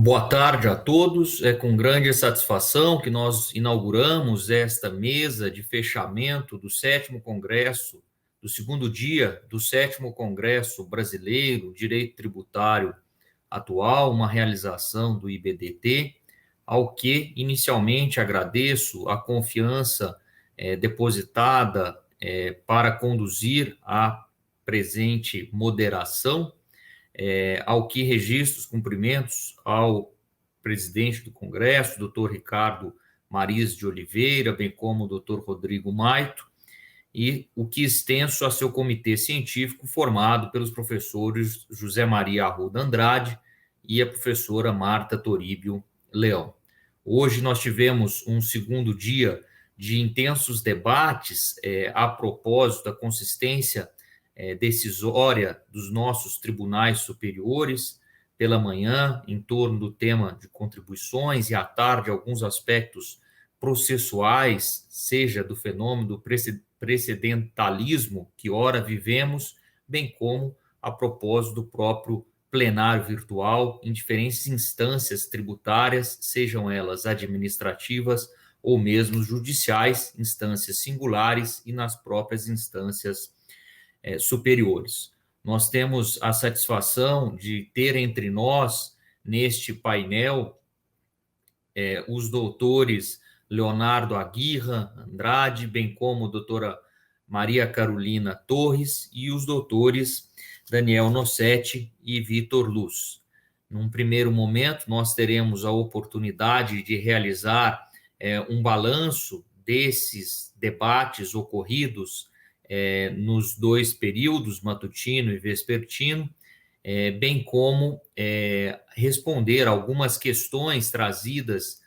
Boa tarde a todos. É com grande satisfação que nós inauguramos esta mesa de fechamento do sétimo congresso, do segundo dia do sétimo Congresso Brasileiro Direito Tributário Atual, uma realização do IBDT, ao que inicialmente agradeço a confiança depositada para conduzir a presente moderação. Ao que registro os cumprimentos ao presidente do Congresso, doutor Ricardo Mariz de Oliveira, bem como o doutor Rodrigo Maito, e o que extenso a seu comitê científico formado pelos professores José Maria Arruda Andrade e a professora Marta Toribio Leão. Hoje nós tivemos um segundo dia de intensos debates a propósito da consistência decisória dos nossos tribunais superiores, pela manhã, em torno do tema de contribuições, e à tarde, alguns aspectos processuais, seja do fenômeno do precedentalismo que ora vivemos, bem como a propósito do próprio plenário virtual em diferentes instâncias tributárias, sejam elas administrativas ou mesmo judiciais, instâncias singulares e nas próprias instâncias superiores. Nós temos a satisfação de ter entre nós, neste painel, os doutores Leonardo Aguirra Andrade, bem como a doutora Maria Carolina Torres e os doutores Daniel Nossetti e Vitor Luz. Num primeiro momento, nós teremos a oportunidade de realizar um balanço desses debates ocorridos nos dois períodos, matutino e vespertino, bem como responder algumas questões trazidas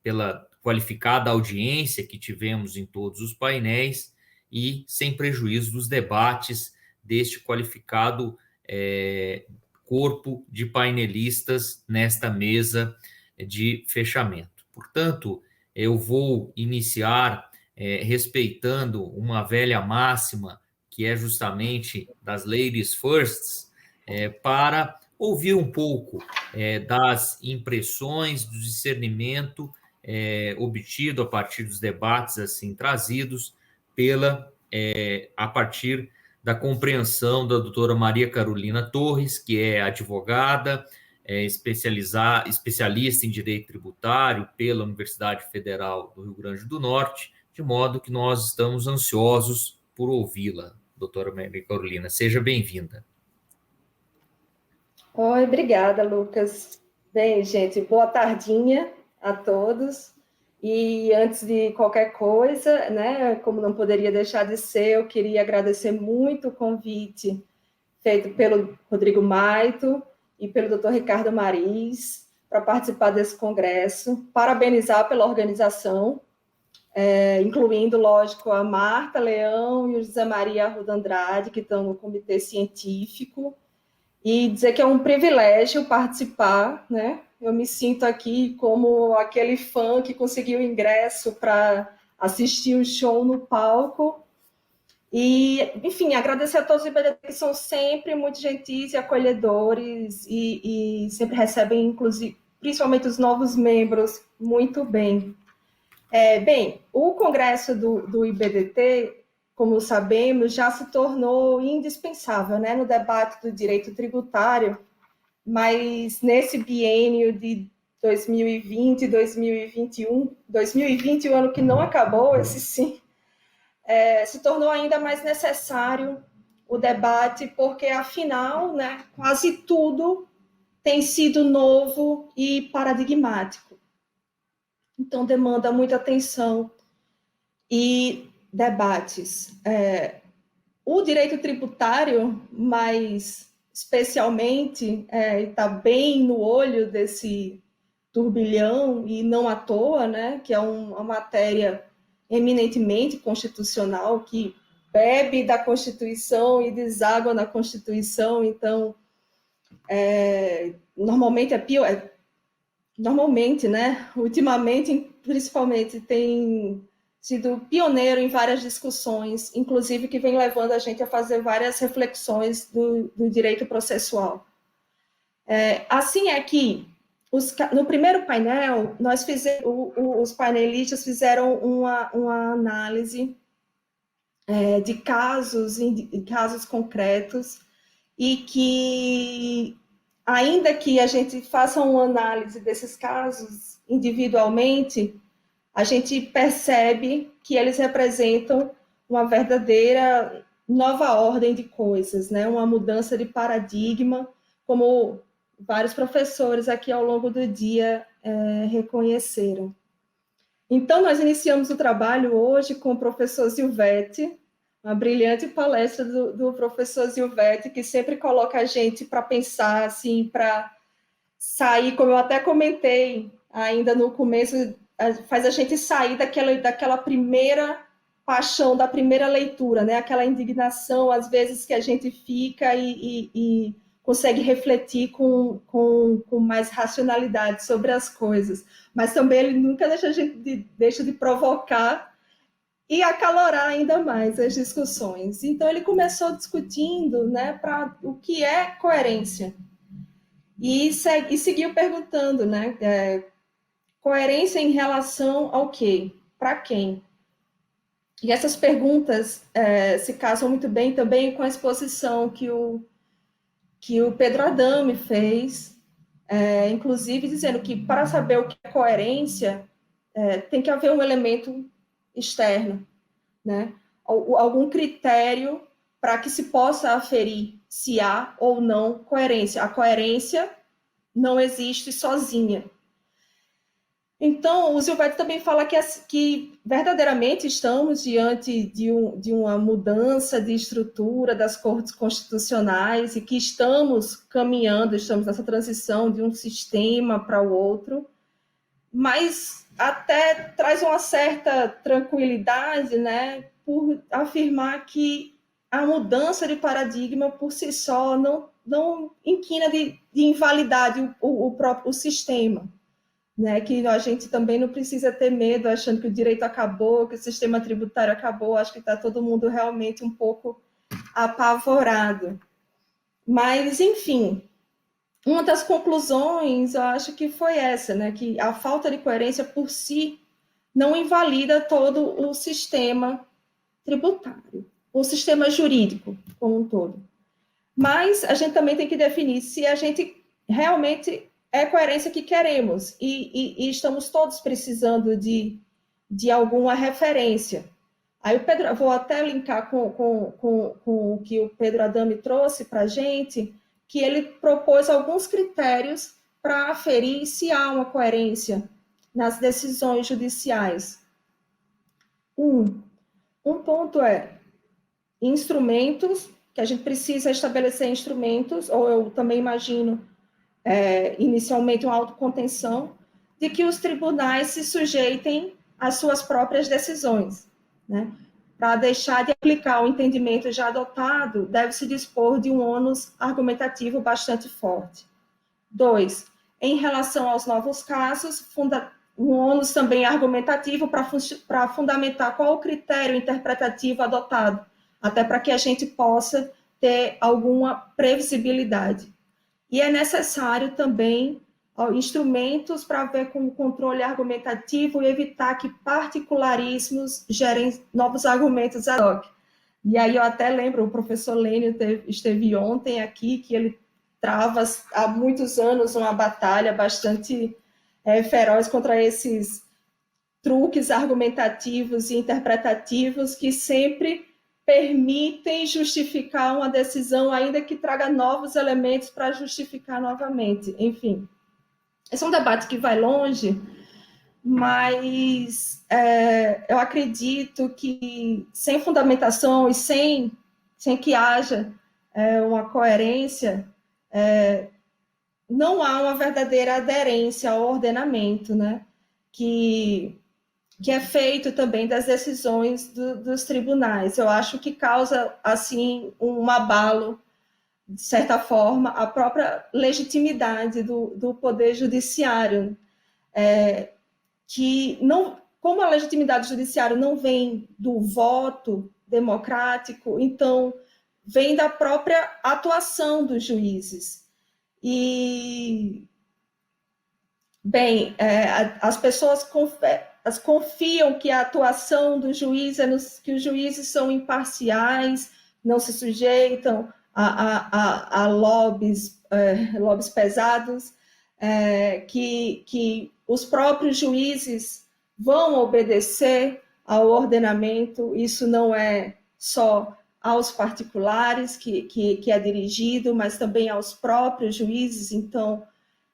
pela qualificada audiência que tivemos em todos os painéis e sem prejuízo dos debates deste qualificado corpo de painelistas nesta mesa de fechamento. Portanto, eu vou iniciar respeitando uma velha máxima, que é justamente das ladies first, para ouvir um pouco das impressões, do discernimento obtido a partir dos debates assim trazidos a partir da compreensão da doutora Maria Carolina Torres, que é advogada, especialista em direito tributário pela Universidade Federal do Rio Grande do Norte, de modo que nós estamos ansiosos por ouvi-la, doutora Maria Carolina. Seja bem-vinda. Oi, obrigada, Lucas. Bem, gente, boa tardinha a todos. E antes de qualquer coisa, né, como não poderia deixar de ser, eu queria agradecer muito o convite feito pelo Rodrigo Maito e pelo Dr. Ricardo Mariz para participar desse congresso, parabenizar pela organização, incluindo, lógico, a Marta Leão e o José Maria Arruda Andrade, que estão no comitê científico, e dizer que é um privilégio participar, né? Eu me sinto aqui como aquele fã que conseguiu ingresso para assistir o show no palco. E, enfim, agradecer a todos os IBDT que são sempre muito gentis e acolhedores e sempre recebem, inclusive, principalmente os novos membros, muito bem. Bem, o congresso do IBDT, como sabemos, já se tornou indispensável, né, no debate do direito tributário, mas nesse biênio de 2020 e 2021, 2020, o ano que não acabou, esse sim, se tornou ainda mais necessário o debate, porque, afinal, né, quase tudo tem sido novo e paradigmático. Então, demanda muita atenção e debates. O direito tributário, mais especialmente, está bem no olho desse turbilhão, e não à toa, né, que é uma matéria eminentemente constitucional, que bebe da Constituição e deságua na Constituição. Então, normalmente é pior. Normalmente, né? Ultimamente, principalmente, tem sido pioneiro em várias discussões, inclusive que vem levando a gente a fazer várias reflexões do direito processual. Assim é que, no primeiro painel, os painelistas fizeram uma análise de casos concretos, e que, ainda que a gente faça uma análise desses casos individualmente, a gente percebe que eles representam uma verdadeira nova ordem de coisas, né? Uma mudança de paradigma, como vários professores aqui ao longo do dia reconheceram. Então, nós iniciamos o trabalho hoje com o professor Zilvete, uma brilhante palestra do professor Zilvete, que sempre coloca a gente para pensar, assim, para sair, como eu até comentei ainda no começo, faz a gente sair daquela primeira paixão, da primeira leitura, né? Aquela indignação, às vezes, que a gente fica e consegue refletir com mais racionalidade sobre as coisas. Mas também ele nunca deixa de provocar e acalorar ainda mais as discussões. Então, ele começou discutindo, né, para o que é coerência. E seguiu perguntando, né, coerência em relação ao quê? Para quem? E essas perguntas se casam muito bem também com a exposição que o Pedro Adame fez, inclusive dizendo que para saber o que é coerência, tem que haver um elemento externo, né? Algum critério para que se possa aferir se há ou não coerência. A coerência não existe sozinha. Então, o Zilberto também fala que verdadeiramente estamos diante de uma mudança de estrutura das cortes constitucionais e que estamos nessa transição de um sistema para o outro, mas até traz uma certa tranquilidade, né, por afirmar que a mudança de paradigma por si só não inquina de invalidade o próprio sistema. Né, que a gente também não precisa ter medo achando que o direito acabou, que o sistema tributário acabou. Acho que está todo mundo realmente um pouco apavorado. Mas, enfim, uma das conclusões, eu acho que foi essa, né, que a falta de coerência por si não invalida todo o sistema tributário, o sistema jurídico como um todo. Mas a gente também tem que definir se a gente realmente é coerência que queremos, e estamos todos precisando de alguma referência. Aí vou até linkar com o que o Pedro Adame trouxe para a gente, que ele propôs alguns critérios para aferir se há uma coerência nas decisões judiciais. Um ponto é instrumentos, que a gente precisa estabelecer instrumentos, ou eu também imagino inicialmente uma autocontenção, de que os tribunais se sujeitem às suas próprias decisões, né? Para deixar de aplicar o entendimento já adotado, deve-se dispor de um ônus argumentativo bastante forte. 2, em relação aos novos casos, um ônus também argumentativo para fundamentar qual o critério interpretativo adotado, até para que a gente possa ter alguma previsibilidade. E é necessário também instrumentos para ver com o controle argumentativo e evitar que particularismos gerem novos argumentos ad hoc. E aí eu até lembro, o professor Lênio esteve ontem aqui, que ele trava há muitos anos uma batalha bastante feroz contra esses truques argumentativos e interpretativos que sempre permitem justificar uma decisão, ainda que traga novos elementos para justificar novamente. Enfim, esse é um debate que vai longe, mas eu acredito que sem fundamentação e sem que haja uma coerência, não há uma verdadeira aderência ao ordenamento, né? Que é feito também das decisões dos tribunais. Eu acho que causa, assim, um abalo, de certa forma, a própria legitimidade do Poder Judiciário, que não, como a legitimidade judiciária não vem do voto democrático, então vem da própria atuação dos juízes. E, bem, as pessoas confiam que a atuação do juiz que os juízes são imparciais, não se sujeitam a lobbies pesados, que os próprios juízes vão obedecer ao ordenamento. Isso não é só aos particulares que é dirigido, mas também aos próprios juízes. Então,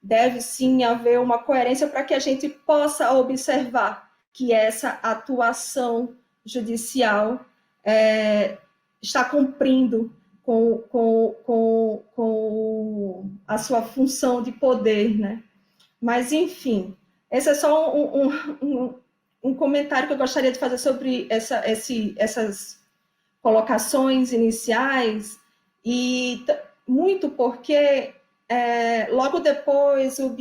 deve sim haver uma coerência para que a gente possa observar que essa atuação judicial está cumprindo com a sua função de poder, né? Mas, enfim, esse é só um comentário que eu gostaria de fazer sobre essas colocações iniciais, e muito porque logo depois o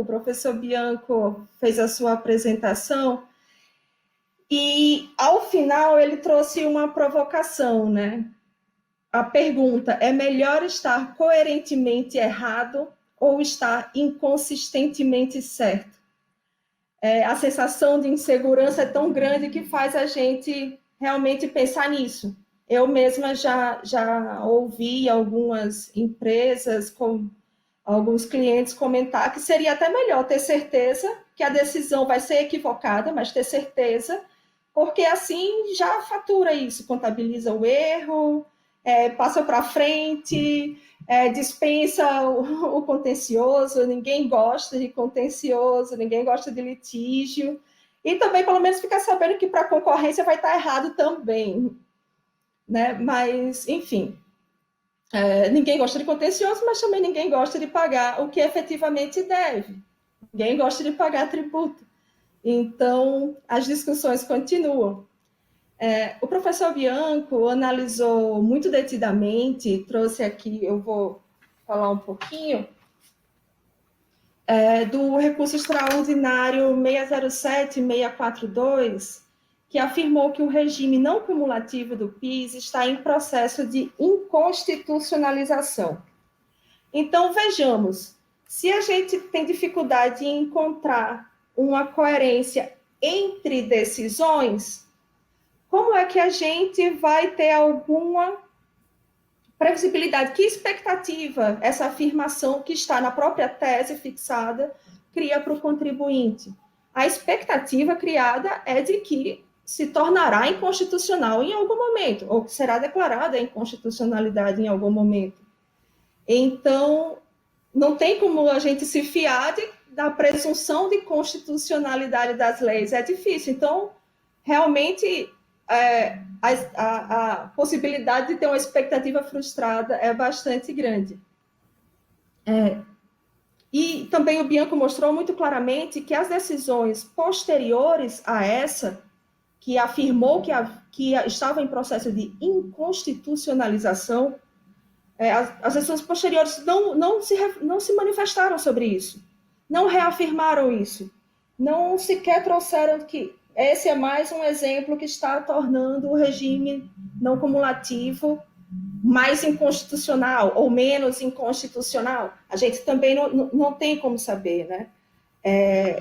professor Bianco fez a sua apresentação, e ao final ele trouxe uma provocação, né? A pergunta: é melhor estar coerentemente errado ou estar inconsistentemente certo? A sensação de insegurança é tão grande que faz a gente realmente pensar nisso. Eu mesma já ouvi algumas empresas, com alguns clientes, comentar que seria até melhor ter certeza que a decisão vai ser equivocada, mas ter certeza, porque assim já fatura isso, contabiliza o erro, passa para frente, dispensa o contencioso. Ninguém gosta de contencioso, ninguém gosta de litígio, e também pelo menos ficar sabendo que para a concorrência vai estar errado também, né? Mas, enfim, ninguém gosta de contencioso, mas também ninguém gosta de pagar o que efetivamente deve. Ninguém gosta de pagar tributo. Então, as discussões continuam. O professor Bianco analisou muito detidamente, trouxe aqui, eu vou falar um pouquinho, do recurso extraordinário 607-642, que afirmou que o regime não cumulativo do PIS está em processo de inconstitucionalização. Então, vejamos, se a gente tem dificuldade em encontrar uma coerência entre decisões, como é que a gente vai ter alguma previsibilidade? Que expectativa essa afirmação que está na própria tese fixada cria para o contribuinte? A expectativa criada é de que se tornará inconstitucional em algum momento, ou que será declarada a inconstitucionalidade em algum momento. Então, não tem como a gente se fiar da presunção de constitucionalidade das leis. É difícil. Então, realmente, a possibilidade de ter uma expectativa frustrada é bastante grande. E também o Bianco mostrou muito claramente que as decisões posteriores a essa, que afirmou que estava em processo de inconstitucionalização, as decisões posteriores não se manifestaram sobre isso, não reafirmaram isso, não sequer trouxeram que esse é mais um exemplo que está tornando o regime não cumulativo mais inconstitucional ou menos inconstitucional. A gente também não tem como saber, né?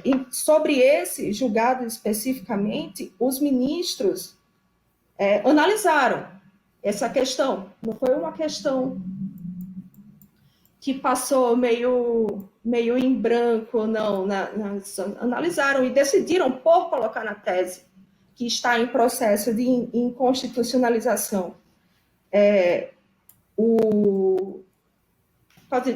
E sobre esse julgado especificamente, os ministros analisaram essa questão. Não foi uma questão que passou meio em branco, não. Analisaram e decidiram por colocar na tese que está em processo de inconstitucionalização.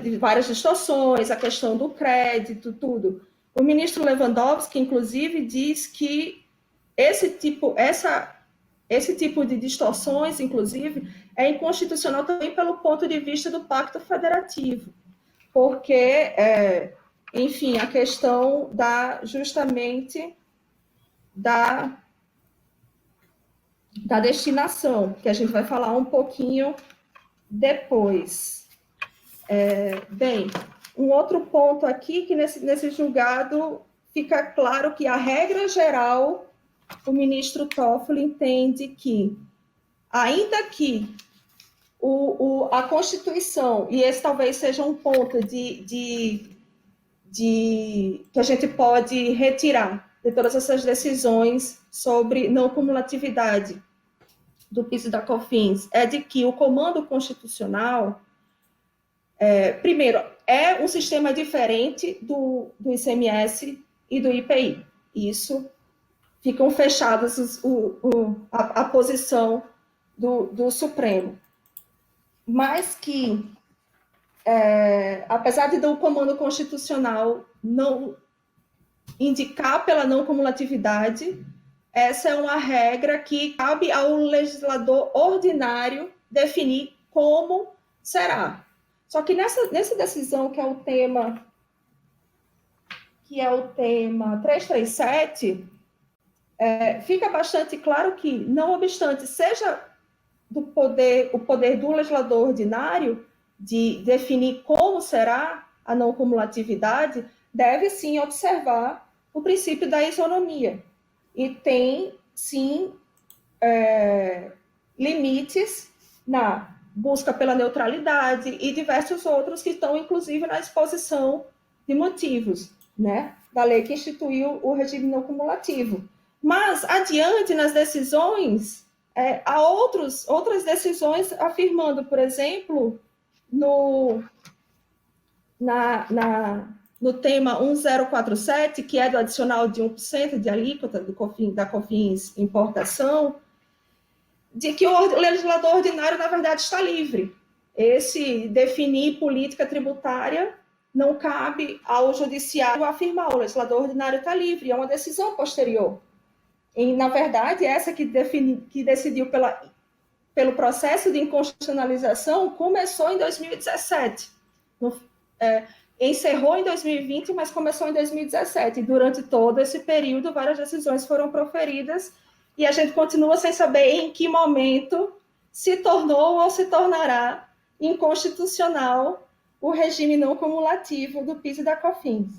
De várias distorções, a questão do crédito, tudo. O ministro Lewandowski, inclusive, diz que esse tipo de distorções, inclusive, é inconstitucional também pelo ponto de vista do Pacto Federativo, porque, enfim, a questão justamente da destinação, que a gente vai falar um pouquinho depois. Bem, um outro ponto aqui, que nesse julgado fica claro que a regra geral, o ministro Toffoli entende que, ainda que a Constituição, e esse talvez seja um ponto que a gente pode retirar de todas essas decisões sobre não cumulatividade do PIS e da COFINS, é de que o comando constitucional, primeiro, é um sistema diferente do ICMS e do IPI. Isso ficam fechadas a posição do Supremo. Mas que, apesar de do comando constitucional não indicar pela não cumulatividade, essa é uma regra que cabe ao legislador ordinário definir como será. Só que nessa decisão, que é o tema 337, fica bastante claro que, não obstante seja o poder do legislador ordinário de definir como será a não cumulatividade, deve sim observar o princípio da isonomia. E tem, sim, limites na busca pela neutralidade e diversos outros que estão, inclusive, na exposição de motivos, né, da lei que instituiu o regime não cumulativo. Mas, adiante, nas decisões, há outras decisões afirmando, por exemplo, no tema 1047, que é do adicional de 1% de alíquota da COFINS importação, de que o legislador ordinário, na verdade, está livre. Esse definir política tributária não cabe ao judiciário afirmar, o legislador ordinário está livre, é uma decisão posterior. E, na verdade, essa que decidiu pelo processo de inconstitucionalização começou em 2017. Encerrou em 2020, mas começou em 2017. E durante todo esse período, várias decisões foram proferidas e a gente continua sem saber em que momento se tornou ou se tornará inconstitucional o regime não cumulativo do PIS e da COFINS.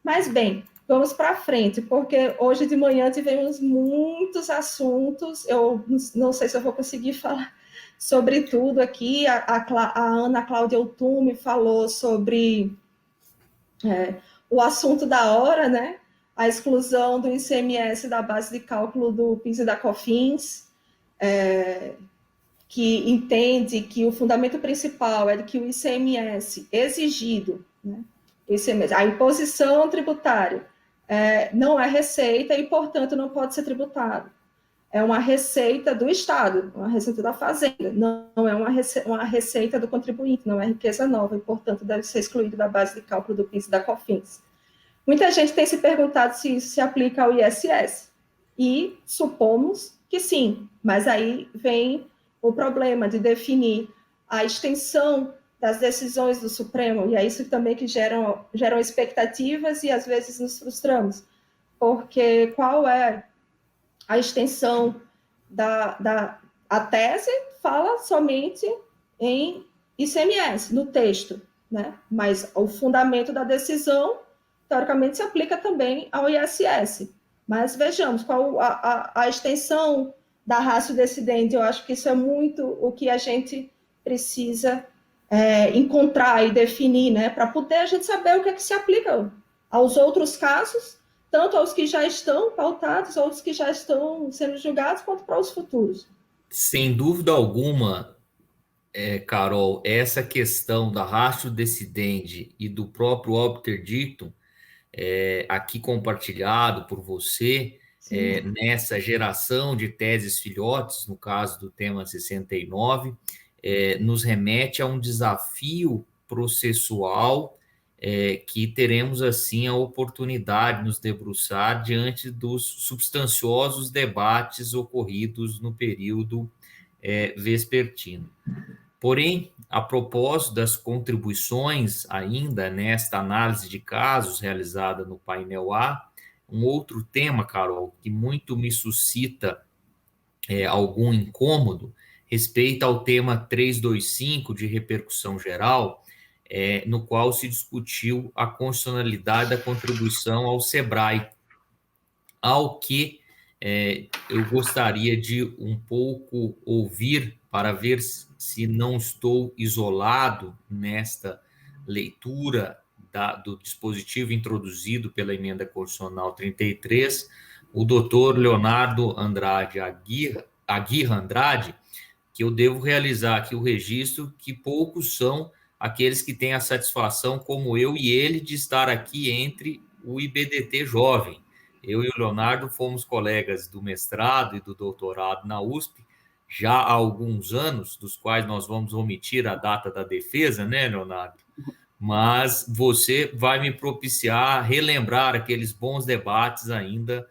Mas, bem, vamos para frente, porque hoje de manhã tivemos muitos assuntos, eu não sei se eu vou conseguir falar sobre tudo aqui. A Ana Cláudia Utume falou sobre o assunto da hora, né? A exclusão do ICMS da base de cálculo do PIS e da COFINS, que entende que o fundamento principal é de que o ICMS exigido, né? A imposição tributária não é receita e, portanto, não pode ser tributado. É uma receita do Estado, uma receita da Fazenda, não é uma receita do contribuinte, não é riqueza nova e, portanto, deve ser excluído da base de cálculo do PIS e da COFINS. Muita gente tem se perguntado se isso se aplica ao ISS, e supomos que sim, mas aí vem o problema de definir a extensão das decisões do Supremo, e é isso também que geram expectativas e às vezes nos frustramos, porque qual é a extensão a tese fala somente em ICMS, no texto, né? Mas o fundamento da decisão, teoricamente, se aplica também ao ISS. Mas vejamos qual a extensão da ratio decidendi. Eu acho que isso é muito o que a gente precisa encontrar e definir, né? Para poder a gente saber o que é que se aplica aos outros casos, tanto aos que já estão pautados, aos que já estão sendo julgados, quanto para os futuros. Sem dúvida alguma, Carol, essa questão da ratio decidendi e do próprio obter dictum, aqui compartilhado por você, nessa geração de teses filhotes, no caso do tema 69, nos remete a um desafio processual que teremos, assim, a oportunidade de nos debruçar diante dos substanciosos debates ocorridos no período vespertino. Porém, a propósito das contribuições ainda nesta análise de casos realizada no painel A, um outro tema, Carol, que muito me suscita algum incômodo, respeita ao tema 325 de repercussão geral, no qual se discutiu a constitucionalidade da contribuição ao SEBRAE, ao que eu gostaria de um pouco ouvir para ver se não estou isolado nesta leitura do dispositivo introduzido pela Emenda Constitucional 33, o doutor Leonardo Andrade Aguirre Andrade, que eu devo realizar aqui o registro que poucos são aqueles que têm a satisfação, como eu e ele, de estar aqui entre o IBDT jovem. Eu e o Leonardo fomos colegas do mestrado e do doutorado na USP já há alguns anos, dos quais nós vamos omitir a data da defesa, né, Leonardo? Mas você vai me propiciar relembrar aqueles bons debates ainda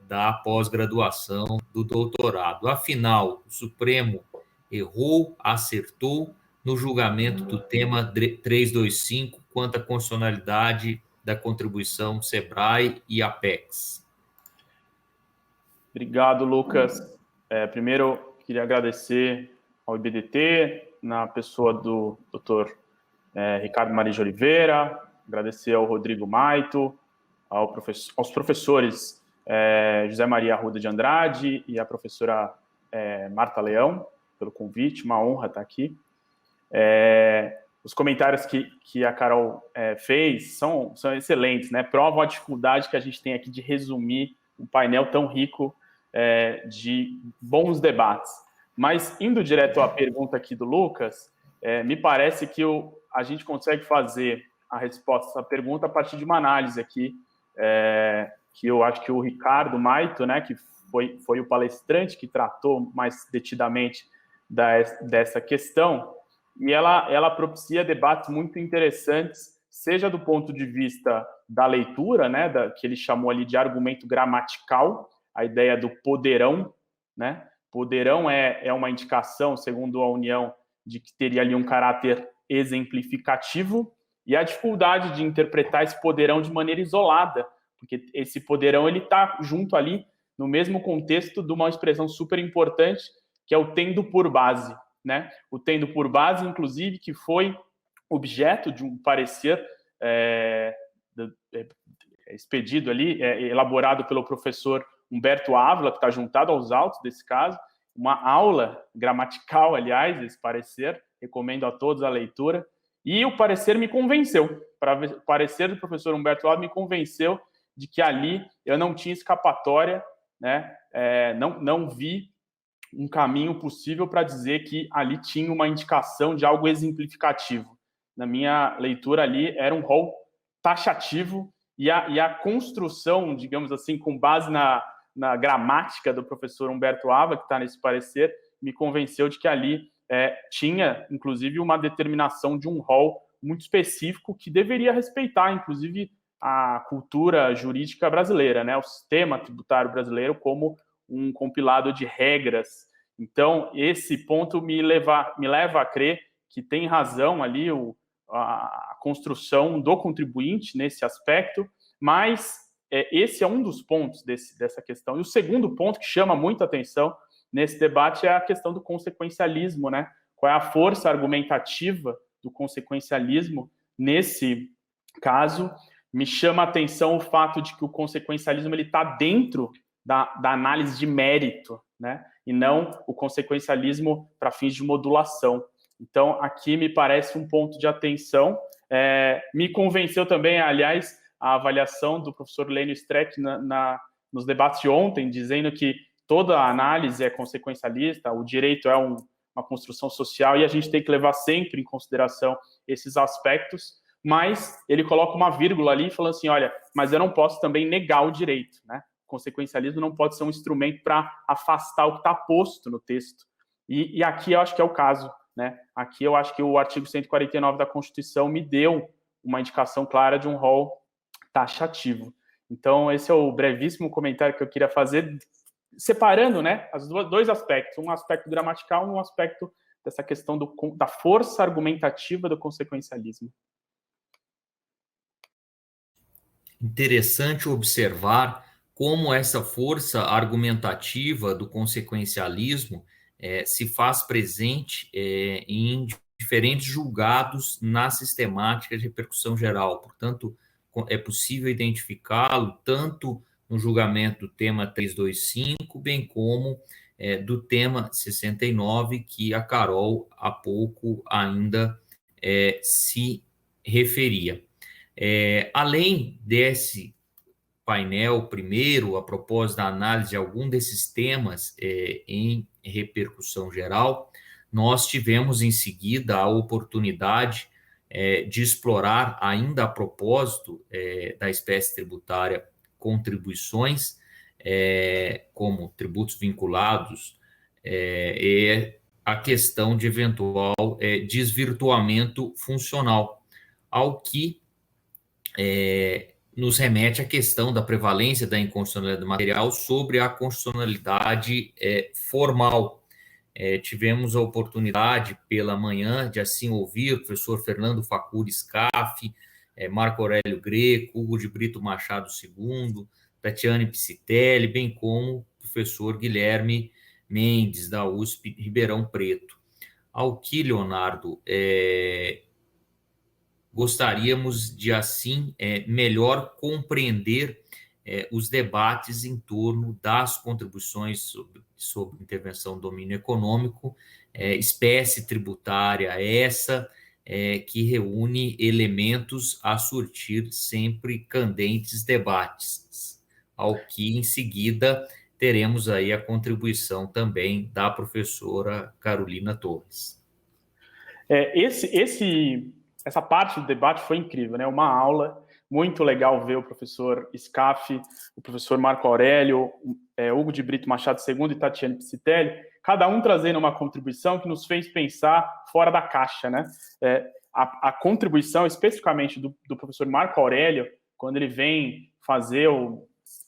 da pós-graduação, do doutorado. Afinal, o Supremo errou, acertou no julgamento do tema 325 quanto à constitucionalidade da contribuição SEBRAE e Apex. Obrigado, Lucas. Primeiro, queria agradecer ao IBDT, na pessoa do Dr. Ricardo Maria de Oliveira, agradecer ao Rodrigo Maito, aos professores José Maria Arruda de Andrade e a professora Marta Leão, pelo convite, uma honra estar aqui. Os comentários que a Carol fez são excelentes, né? Provam a dificuldade que a gente tem aqui de resumir um painel tão rico de bons debates. Mas, indo direto à pergunta aqui do Lucas, me parece que a gente consegue fazer a resposta à pergunta a partir de uma análise aqui, que eu acho que o Ricardo Maito, né, que foi o palestrante que tratou mais detidamente dessa questão, e ela propicia debates muito interessantes, seja do ponto de vista da leitura, né, que ele chamou ali de argumento gramatical, a ideia do poderão, né? Poderão é uma indicação, segundo a União, de que teria ali um caráter exemplificativo, e a dificuldade de interpretar esse poderão de maneira isolada, porque esse poderão ele está junto ali no mesmo contexto de uma expressão super importante, que é o tendo por base, né? O tendo por base, inclusive, que foi objeto de um parecer expedido ali, elaborado pelo professor Humberto Ávila, que está juntado aos autos desse caso, uma aula gramatical, aliás, esse parecer, recomendo a todos a leitura, e o parecer me convenceu, o parecer do professor Humberto Ávila me convenceu de que ali eu não tinha escapatória, né? Não vi um caminho possível para dizer que ali tinha uma indicação de algo exemplificativo. Na minha leitura ali era um rol taxativo e a construção, digamos assim, com base na gramática do professor Humberto Ávila, que está nesse parecer, me convenceu de que ali tinha, inclusive, uma determinação de um rol muito específico que deveria respeitar, inclusive, a cultura jurídica brasileira, né? O sistema tributário brasileiro como um compilado de regras. Então, esse ponto me leva a crer que tem razão ali a construção do contribuinte nesse aspecto, mas esse é um dos pontos dessa questão. E o segundo ponto que chama muita atenção nesse debate é a questão do consequencialismo, né? Qual é a força argumentativa do consequencialismo nesse caso? Me chama a atenção o fato de que o consequencialismo está dentro da análise de mérito, né? E não o consequencialismo para fins de modulação. Então, aqui me parece um ponto de atenção. Me convenceu também, aliás, a avaliação do professor Lênio Streck nos debates de ontem, dizendo que toda a análise é consequencialista, o direito é uma construção social e a gente tem que levar sempre em consideração esses aspectos, mas ele coloca uma vírgula ali falando assim, olha, mas eu não posso também negar o direito, né? O consequencialismo não pode ser um instrumento para afastar o que está posto no texto. E aqui eu acho que é o caso, né? Aqui eu acho que o artigo 149 da Constituição me deu uma indicação clara de um rol taxativo. Então, esse é o brevíssimo comentário que eu queria fazer, separando, né, os dois aspectos, um aspecto gramatical e um aspecto dessa questão da força argumentativa do consequencialismo. Interessante observar como essa força argumentativa do consequencialismo se faz presente em diferentes julgados na sistemática de repercussão geral. Portanto, é possível identificá-lo tanto no julgamento do tema 325, bem como do tema 69, que a Carol há pouco ainda se referia. Além desse painel primeiro, a propósito da análise de algum desses temas em repercussão geral, nós tivemos em seguida a oportunidade de explorar, ainda a propósito da espécie tributária, contribuições, como tributos vinculados, e a questão de eventual desvirtuamento funcional, ao que nos remete à questão da prevalência da inconstitucionalidade material sobre a constitucionalidade formal. Tivemos a oportunidade pela manhã de assim ouvir o professor Fernando Facuri Scaff, Marco Aurélio Greco, Hugo de Brito Machado II, Tatiane Piscitelli, bem como o professor Guilherme Mendes, da USP Ribeirão Preto. Ao que, Leonardo, gostaríamos de, assim, melhor compreender os debates em torno das contribuições sobre intervenção do domínio econômico, espécie tributária essa que reúne elementos a surtir sempre candentes debates, ao que, em seguida, teremos aí a contribuição também da professora Carolina Torres. Essa parte do debate foi incrível, né? Uma aula, muito legal ver o professor Scaff, o professor Marco Aurélio, Hugo de Brito Machado II e Tatiane Piscitelli, cada um trazendo uma contribuição que nos fez pensar fora da caixa, né? A contribuição, especificamente do professor Marco Aurélio, quando ele vem fazer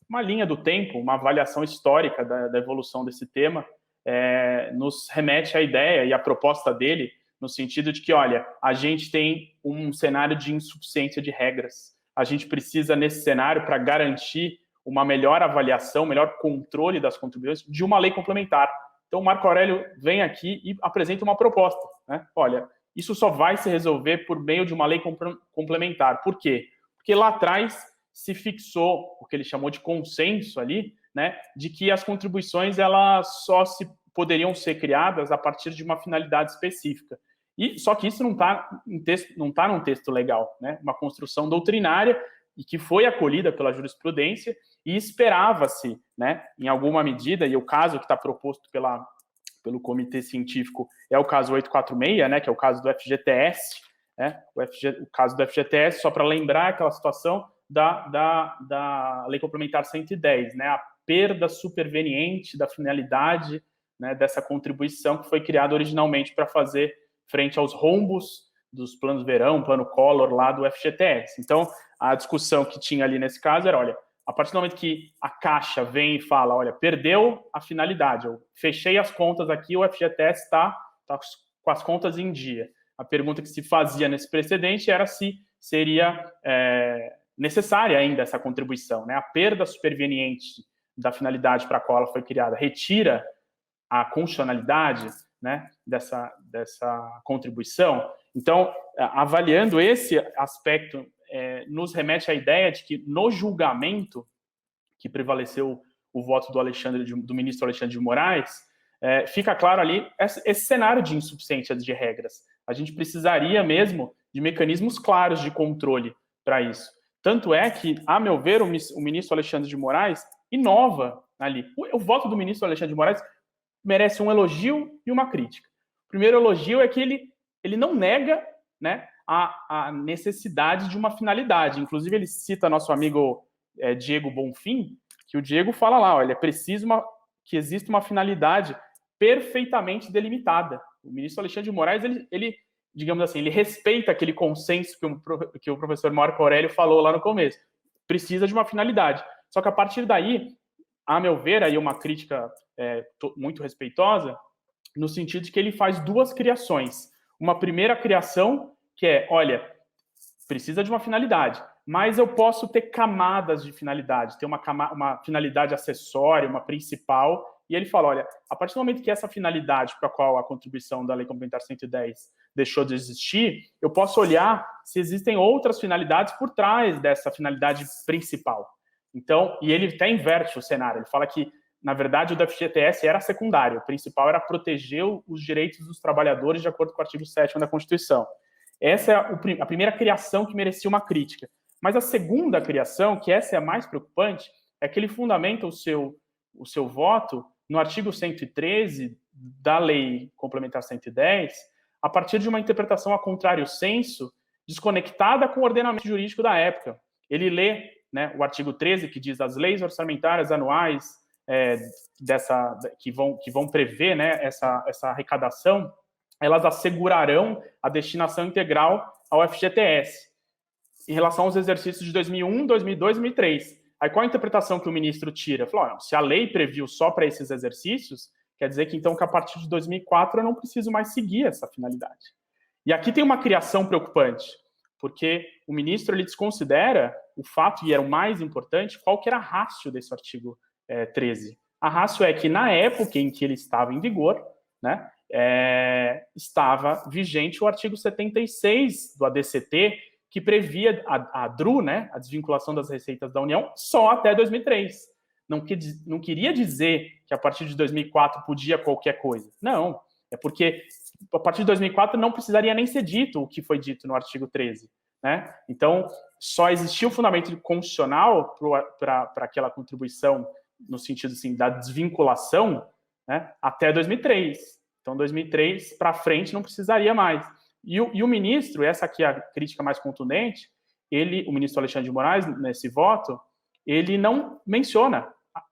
uma linha do tempo, uma avaliação histórica da evolução desse tema, nos remete à ideia e à proposta dele, no sentido de que, olha, a gente tem um cenário de insuficiência de regras. A gente precisa, nesse cenário, para garantir uma melhor avaliação, melhor controle das contribuições, de uma lei complementar. Então, o Marco Aurélio vem aqui e apresenta uma proposta, né? Olha, isso só vai se resolver por meio de uma lei complementar. Por quê? Porque lá atrás se fixou o que ele chamou de consenso ali, né, de que as contribuições elas só poderiam ser criadas a partir de uma finalidade específica. Só que isso não está num texto legal, né? Uma construção doutrinária e que foi acolhida pela jurisprudência e esperava-se, né, em alguma medida, e o caso que está proposto pelo comitê científico é o caso 846, né, que é o caso do FGTS, né? O caso do FGTS, só para lembrar aquela situação da Lei Complementar 110, né, a perda superveniente da finalidade, né, dessa contribuição que foi criada originalmente para fazer frente aos rombos dos planos verão, plano Collor lá do FGTS. Então, a discussão que tinha ali nesse caso era, olha, a partir do momento que a Caixa vem e fala, olha, perdeu a finalidade, eu fechei as contas aqui, o FGTS está com as contas em dia. A pergunta que se fazia nesse precedente era se seria necessária ainda essa contribuição, né? A perda superveniente da finalidade para a qual ela foi criada retira a constitucionalidade, né, dessa contribuição. Então, avaliando esse aspecto, nos remete à ideia de que no julgamento que prevaleceu o voto do ministro Alexandre de Moraes, fica claro ali esse cenário de insuficiência de regras. A gente precisaria mesmo de mecanismos claros de controle para isso. Tanto é que, a meu ver, o ministro Alexandre de Moraes inova ali. O voto do ministro Alexandre de Moraes merece um elogio e uma crítica. O primeiro elogio é que ele não nega, né, a necessidade de uma finalidade. Inclusive, ele cita nosso amigo Diego Bonfim, que o Diego fala lá, olha, é preciso que exista uma finalidade perfeitamente delimitada. O ministro Alexandre de Moraes, ele digamos assim, ele respeita aquele consenso que o professor Marco Aurélio falou lá no começo. Precisa de uma finalidade. Só que a partir daí, a meu ver, aí uma crítica muito respeitosa, no sentido de que ele faz duas criações. Uma primeira criação, que é, olha, precisa de uma finalidade, mas eu posso ter camadas de finalidade, ter uma finalidade acessória, uma principal, e ele fala, olha, a partir do momento que essa finalidade para a qual a contribuição da Lei Complementar 110 deixou de existir, eu posso olhar se existem outras finalidades por trás dessa finalidade principal. Então, e ele até inverte o cenário, ele fala que, na verdade, o do FGTS era secundário, o principal era proteger os direitos dos trabalhadores de acordo com o artigo 7º da Constituição. Essa é a primeira criação que merecia uma crítica. Mas a segunda criação, que essa é a mais preocupante, é que ele fundamenta o seu voto no artigo 113 da Lei Complementar 110, a partir de uma interpretação a contrário senso, desconectada com o ordenamento jurídico da época. Ele lê, né, o artigo 13, que diz as leis orçamentárias anuais que vão prever, né, essa arrecadação, elas assegurarão a destinação integral ao FGTS em relação aos exercícios de 2001, 2002 e 2003. Aí qual a interpretação que o ministro tira? Falou, se a lei previu só para esses exercícios, quer dizer que então que a partir de 2004 eu não preciso mais seguir essa finalidade. E aqui tem uma criação preocupante, porque o ministro ele desconsidera o fato, e era o mais importante, qual que era a ratio desse artigo 13. A ratio é que na época em que ele estava em vigor, né, estava vigente o artigo 76 do ADCT, que previa a DRU, né, a desvinculação das receitas da União, só até 2003. Não queria dizer que a partir de 2004 podia qualquer coisa. Não, é porque a partir de 2004 não precisaria nem ser dito o que foi dito no artigo 13. Né? Então, só existia o fundamento constitucional para aquela contribuição, no sentido assim, da desvinculação, né, até 2003. Então, 2003 para frente não precisaria mais. E o ministro, essa aqui é a crítica mais contundente, o ministro Alexandre de Moraes, nesse voto, ele não menciona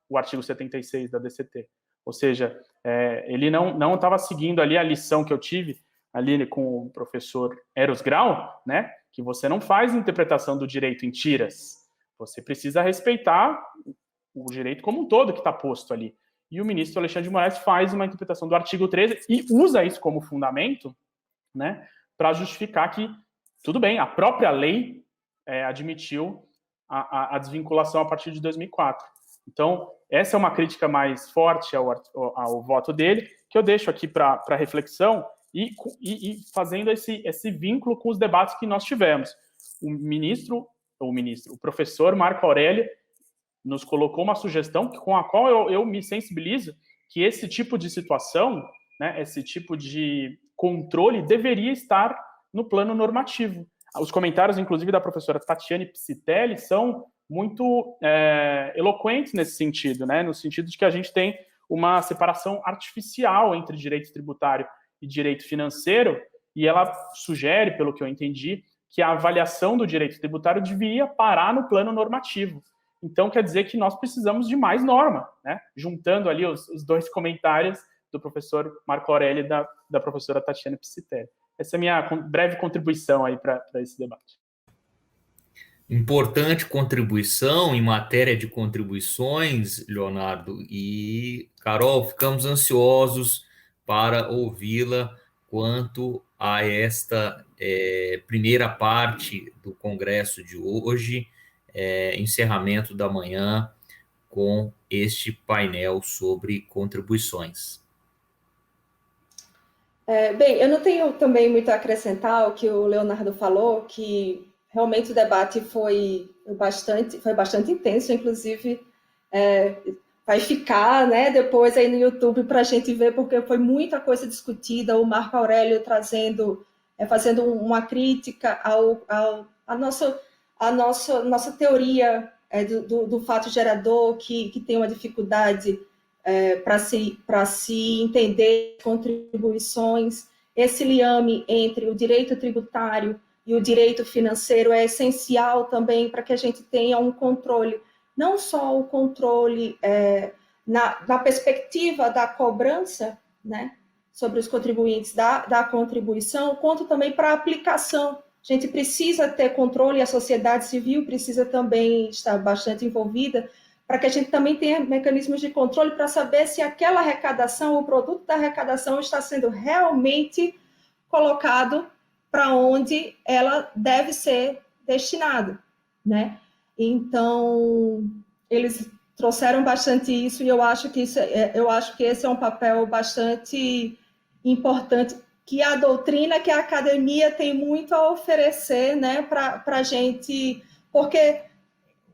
o artigo 76 da DCT. Ou seja, ele não estava seguindo ali a lição que eu tive ali com o professor Eros Grau, né, que você não faz interpretação do direito em tiras. Você precisa respeitar o direito como um todo que está posto ali. E o ministro Alexandre de Moraes faz uma interpretação do artigo 13 e usa isso como fundamento, né, para justificar que, tudo bem, a própria lei admitiu a desvinculação a partir de 2004. Então, essa é uma crítica mais forte ao voto dele, que eu deixo aqui para reflexão e fazendo esse vínculo com os debates que nós tivemos. O professor Marco Aurélio nos colocou uma sugestão com a qual eu me sensibilizo, que esse tipo de situação, né, esse tipo de controle deveria estar no plano normativo. Os comentários, inclusive, da professora Tatiane Psitelli são muito eloquentes nesse sentido, né, no sentido de que a gente tem uma separação artificial entre direito tributário e direito financeiro, e ela sugere, pelo que eu entendi, que a avaliação do direito tributário deveria parar no plano normativo. Então, quer dizer que nós precisamos de mais norma, né? Juntando ali os dois comentários do professor Marco Aurélio e da professora Tatiana Psitelli. Essa é a minha breve contribuição aí para esse debate. Importante contribuição em matéria de contribuições, Leonardo. E, Carol, ficamos ansiosos para ouvi-la quanto a esta primeira parte do Congresso de hoje, encerramento da manhã com este painel sobre contribuições. Bem, eu não tenho também muito a acrescentar ao que o Leonardo falou, que realmente o debate foi bastante intenso, inclusive vai ficar, né, depois aí no YouTube para a gente ver, porque foi muita coisa discutida, o Marco Aurélio fazendo uma crítica à nossa teoria do fato gerador, que tem uma dificuldade para se entender contribuições. Esse liame entre o direito tributário e o direito financeiro é essencial também para que a gente tenha um controle, não só o controle na perspectiva da cobrança, né, sobre os contribuintes da contribuição, quanto também para a aplicação. A gente precisa ter controle, a sociedade civil precisa também estar bastante envolvida, para que a gente também tenha mecanismos de controle para saber se aquela arrecadação, o produto da arrecadação está sendo realmente colocado para onde ela deve ser destinada, né? Então, eles trouxeram bastante isso e eu acho que esse é um papel bastante importante, que a doutrina, que a academia tem muito a oferecer, né, para a gente, porque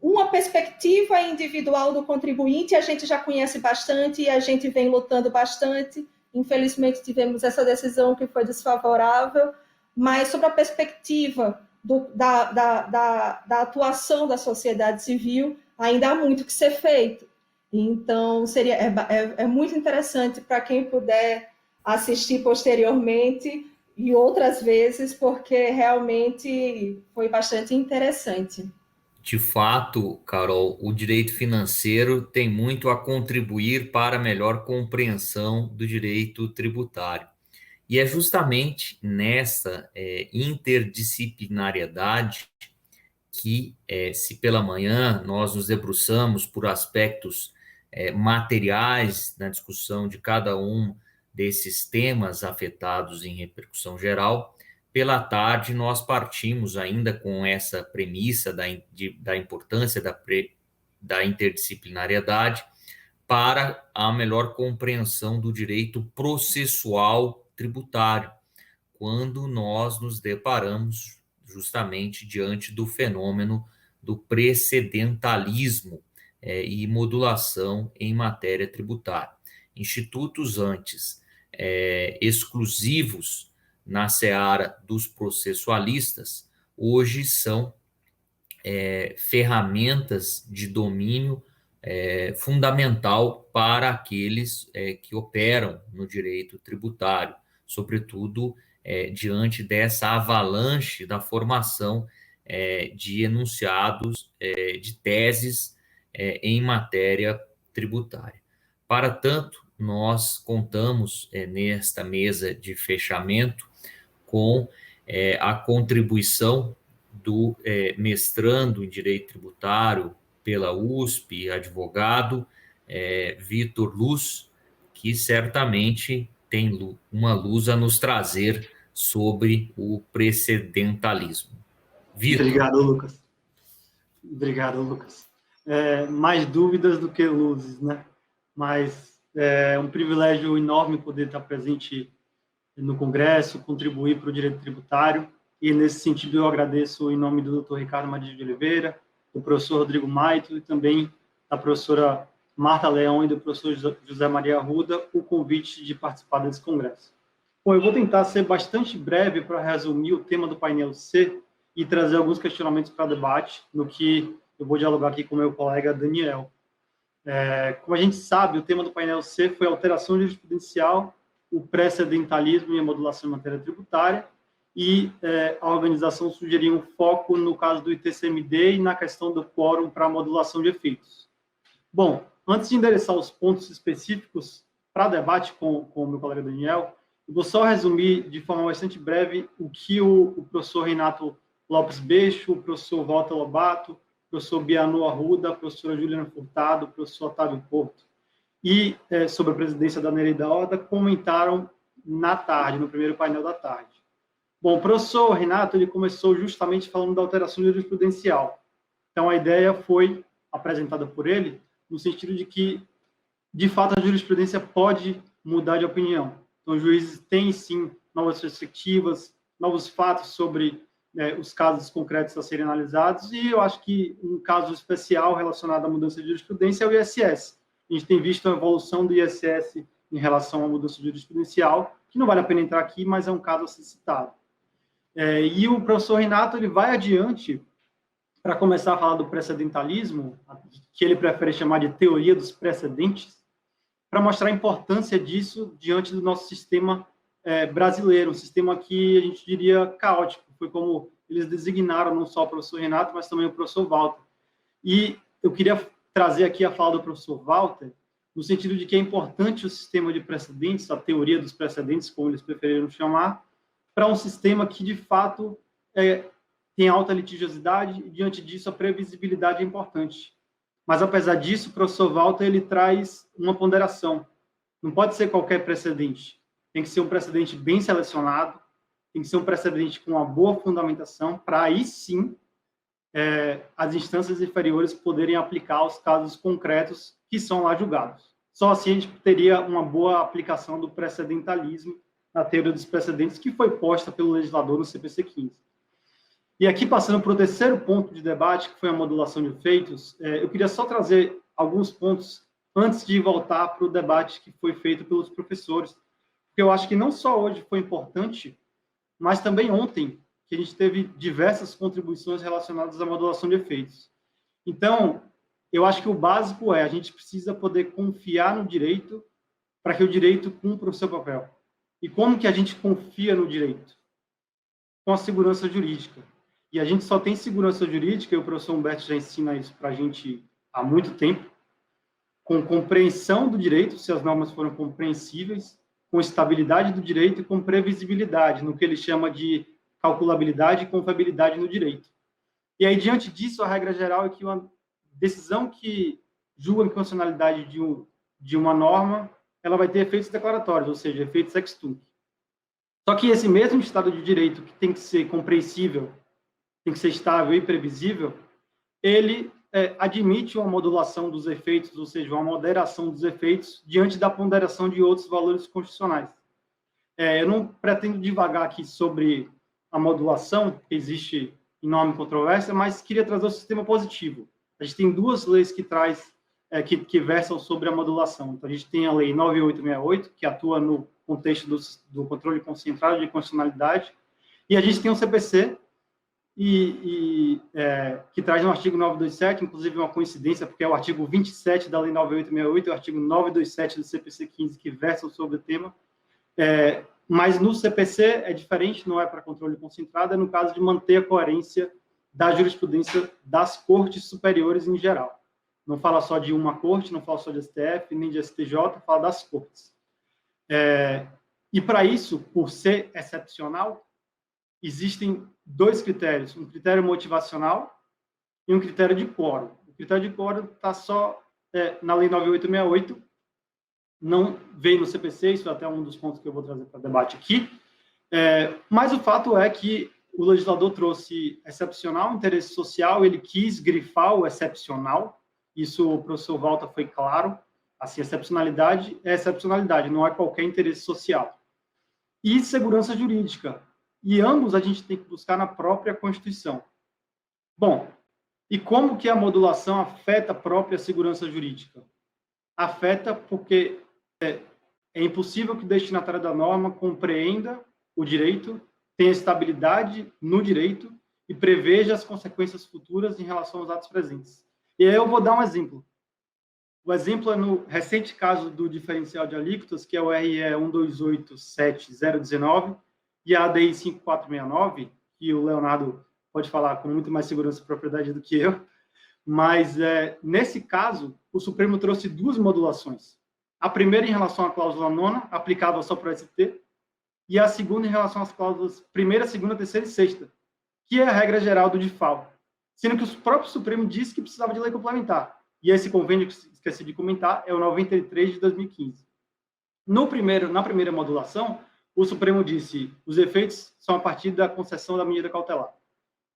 uma perspectiva individual do contribuinte a gente já conhece bastante e a gente vem lutando bastante. Infelizmente, tivemos essa decisão que foi desfavorável, mas sobre a perspectiva da atuação da sociedade civil, ainda há muito que ser feito. Então, é muito interessante para quem puder assistir posteriormente e outras vezes, porque realmente foi bastante interessante. De fato, Carol, o direito financeiro tem muito a contribuir para a melhor compreensão do direito tributário. E é justamente nessa interdisciplinariedade que, se pela manhã nós nos debruçamos por aspectos materiais na discussão de cada um desses temas afetados em repercussão geral, pela tarde nós partimos ainda com essa premissa da importância da interdisciplinariedade para a melhor compreensão do direito processual tributário, quando nós nos deparamos justamente diante do fenômeno do precedentalismo e modulação em matéria tributária. Institutos antes exclusivos na seara dos processualistas, hoje são ferramentas de domínio fundamental para aqueles que operam no direito tributário, sobretudo diante dessa avalanche da formação de enunciados, de teses em matéria tributária. Para tanto, nós contamos nesta mesa de fechamento com a contribuição do mestrando em Direito Tributário pela USP, advogado Vitor Luz, que certamente tem uma luz a nos trazer sobre o precedentalismo. Vitor. Obrigado, Lucas. Obrigado, Lucas. Mais dúvidas do que luzes, né? Mas é um privilégio enorme poder estar presente no Congresso, contribuir para o direito tributário, e nesse sentido eu agradeço em nome do Dr. Ricardo Maria de Oliveira, do professor Rodrigo Maito e também da professora Marta Leão e do professor José Maria Arruda o convite de participar desse congresso. Bom, eu vou tentar ser bastante breve para resumir o tema do painel C e trazer alguns questionamentos para debate, no que eu vou dialogar aqui com o meu colega Daniel. Como a gente sabe, o tema do painel C foi alteração jurisprudencial, o precedentalismo e a modulação em matéria tributária, e a organização sugeriu um foco no caso do ITCMD e na questão do quórum para a modulação de efeitos. Bom, antes de endereçar os pontos específicos para debate com o meu colega Daniel, eu vou só resumir de forma bastante breve o que o professor Renato Lopes Beixo, o professor Walter Lobato, o professor Bianu Arruda, a professora Juliana Furtado, o professor Otávio Porto, e sobre a presidência da Nereida Horta, comentaram na tarde, no primeiro painel da tarde. Bom, o professor Renato ele começou justamente falando da alteração jurisprudencial. Então, a ideia foi apresentada por ele no sentido de que, de fato, a jurisprudência pode mudar de opinião. Então, os juízes têm, sim, novas perspectivas, novos fatos sobre os casos concretos a serem analisados, e eu acho que um caso especial relacionado à mudança de jurisprudência é o ISS. A gente tem visto a evolução do ISS em relação à mudança jurisprudencial, que não vale a pena entrar aqui, mas é um caso a ser citado. E o professor Renato ele vai adiante para começar a falar do precedentalismo, que ele prefere chamar de teoria dos precedentes, para mostrar a importância disso diante do nosso sistema brasileiro, um sistema que a gente diria caótico. Foi como eles designaram não só o professor Renato, mas também o professor Walter. E eu queria trazer aqui a fala do professor Walter, no sentido de que é importante o sistema de precedentes, a teoria dos precedentes, como eles preferiram chamar, para um sistema que, de fato, tem alta litigiosidade e, diante disso, a previsibilidade é importante. Mas, apesar disso, o professor Walter ele traz uma ponderação. Não pode ser qualquer precedente. Tem que ser um precedente bem selecionado, tem que ser um precedente com uma boa fundamentação, para aí, sim, as instâncias inferiores poderem aplicar os casos concretos que são lá julgados. Só assim a gente teria uma boa aplicação do precedentalismo na teoria dos precedentes que foi posta pelo legislador no CPC 15. E aqui, passando para o terceiro ponto de debate, que foi a modulação de efeitos, eu queria só trazer alguns pontos antes de voltar para o debate que foi feito pelos professores, porque eu acho que não só hoje foi importante, mas também ontem, que a gente teve diversas contribuições relacionadas à modulação de efeitos. Então, eu acho que o básico é a gente precisa poder confiar no direito para que o direito cumpra o seu papel. E como que a gente confia no direito? Com a segurança jurídica. E a gente só tem segurança jurídica, e o professor Humberto já ensina isso para a gente há muito tempo, com compreensão do direito, se as normas foram compreensíveis, com estabilidade do direito e com previsibilidade, no que ele chama de calculabilidade e confiabilidade no direito. E aí, diante disso, a regra geral é que uma decisão que julga a inconstitucionalidade de uma norma, ela vai ter efeitos declaratórios, ou seja, efeitos ex tunc. Só que esse mesmo Estado de Direito, que tem que ser compreensível, tem que ser estável e previsível, ele admite uma modulação dos efeitos, ou seja, uma moderação dos efeitos diante da ponderação de outros valores constitucionais. Eu não pretendo divagar aqui sobre a modulação, que existe enorme controvérsia, mas queria trazer o sistema positivo. A gente tem duas leis que versam sobre a modulação. Então, a gente tem a Lei 9868, que atua no contexto do controle concentrado de constitucionalidade, e a gente tem o CPC, que traz no artigo 927, inclusive uma coincidência, porque é o artigo 27 da Lei 9868 e o artigo 927 do CPC 15, que versam sobre o tema. Mas no CPC é diferente, não é para controle concentrado, é no caso de manter a coerência da jurisprudência das cortes superiores em geral. Não fala só de uma corte, não fala só de STF, nem de STJ, fala das cortes. E para isso, por ser excepcional, existem dois critérios, um critério motivacional e um critério de quórum. O critério de quórum está só na Lei 9868, não veio no CPC, isso é até um dos pontos que eu vou trazer para debate aqui, mas o fato é que o legislador trouxe excepcional, interesse social, ele quis grifar o excepcional, isso o professor Walter foi claro, assim, excepcionalidade é excepcionalidade, não é qualquer interesse social. E segurança jurídica, e ambos a gente tem que buscar na própria Constituição. Bom, e como que a modulação afeta a própria segurança jurídica? Afeta porque é impossível que o destinatário da norma compreenda o direito, tenha estabilidade no direito e preveja as consequências futuras em relação aos atos presentes. E aí eu vou dar um exemplo. O exemplo é no recente caso do diferencial de alíquotas, que é o RE 1287019 e a ADI 5469, que o Leonardo pode falar com muito mais segurança e propriedade do que eu, mas nesse caso, o Supremo trouxe duas modulações. A primeira em relação à cláusula 9ª, aplicável só para o ST, e a segunda em relação às cláusulas 1ª, 2ª, 3ª e 6ª, que é a regra geral do DIFAL, sendo que o próprio Supremo disse que precisava de lei complementar. E esse convênio, que esqueci de comentar, é o 93 de 2015. Na primeira modulação, o Supremo disse os efeitos são a partir da concessão da medida cautelar.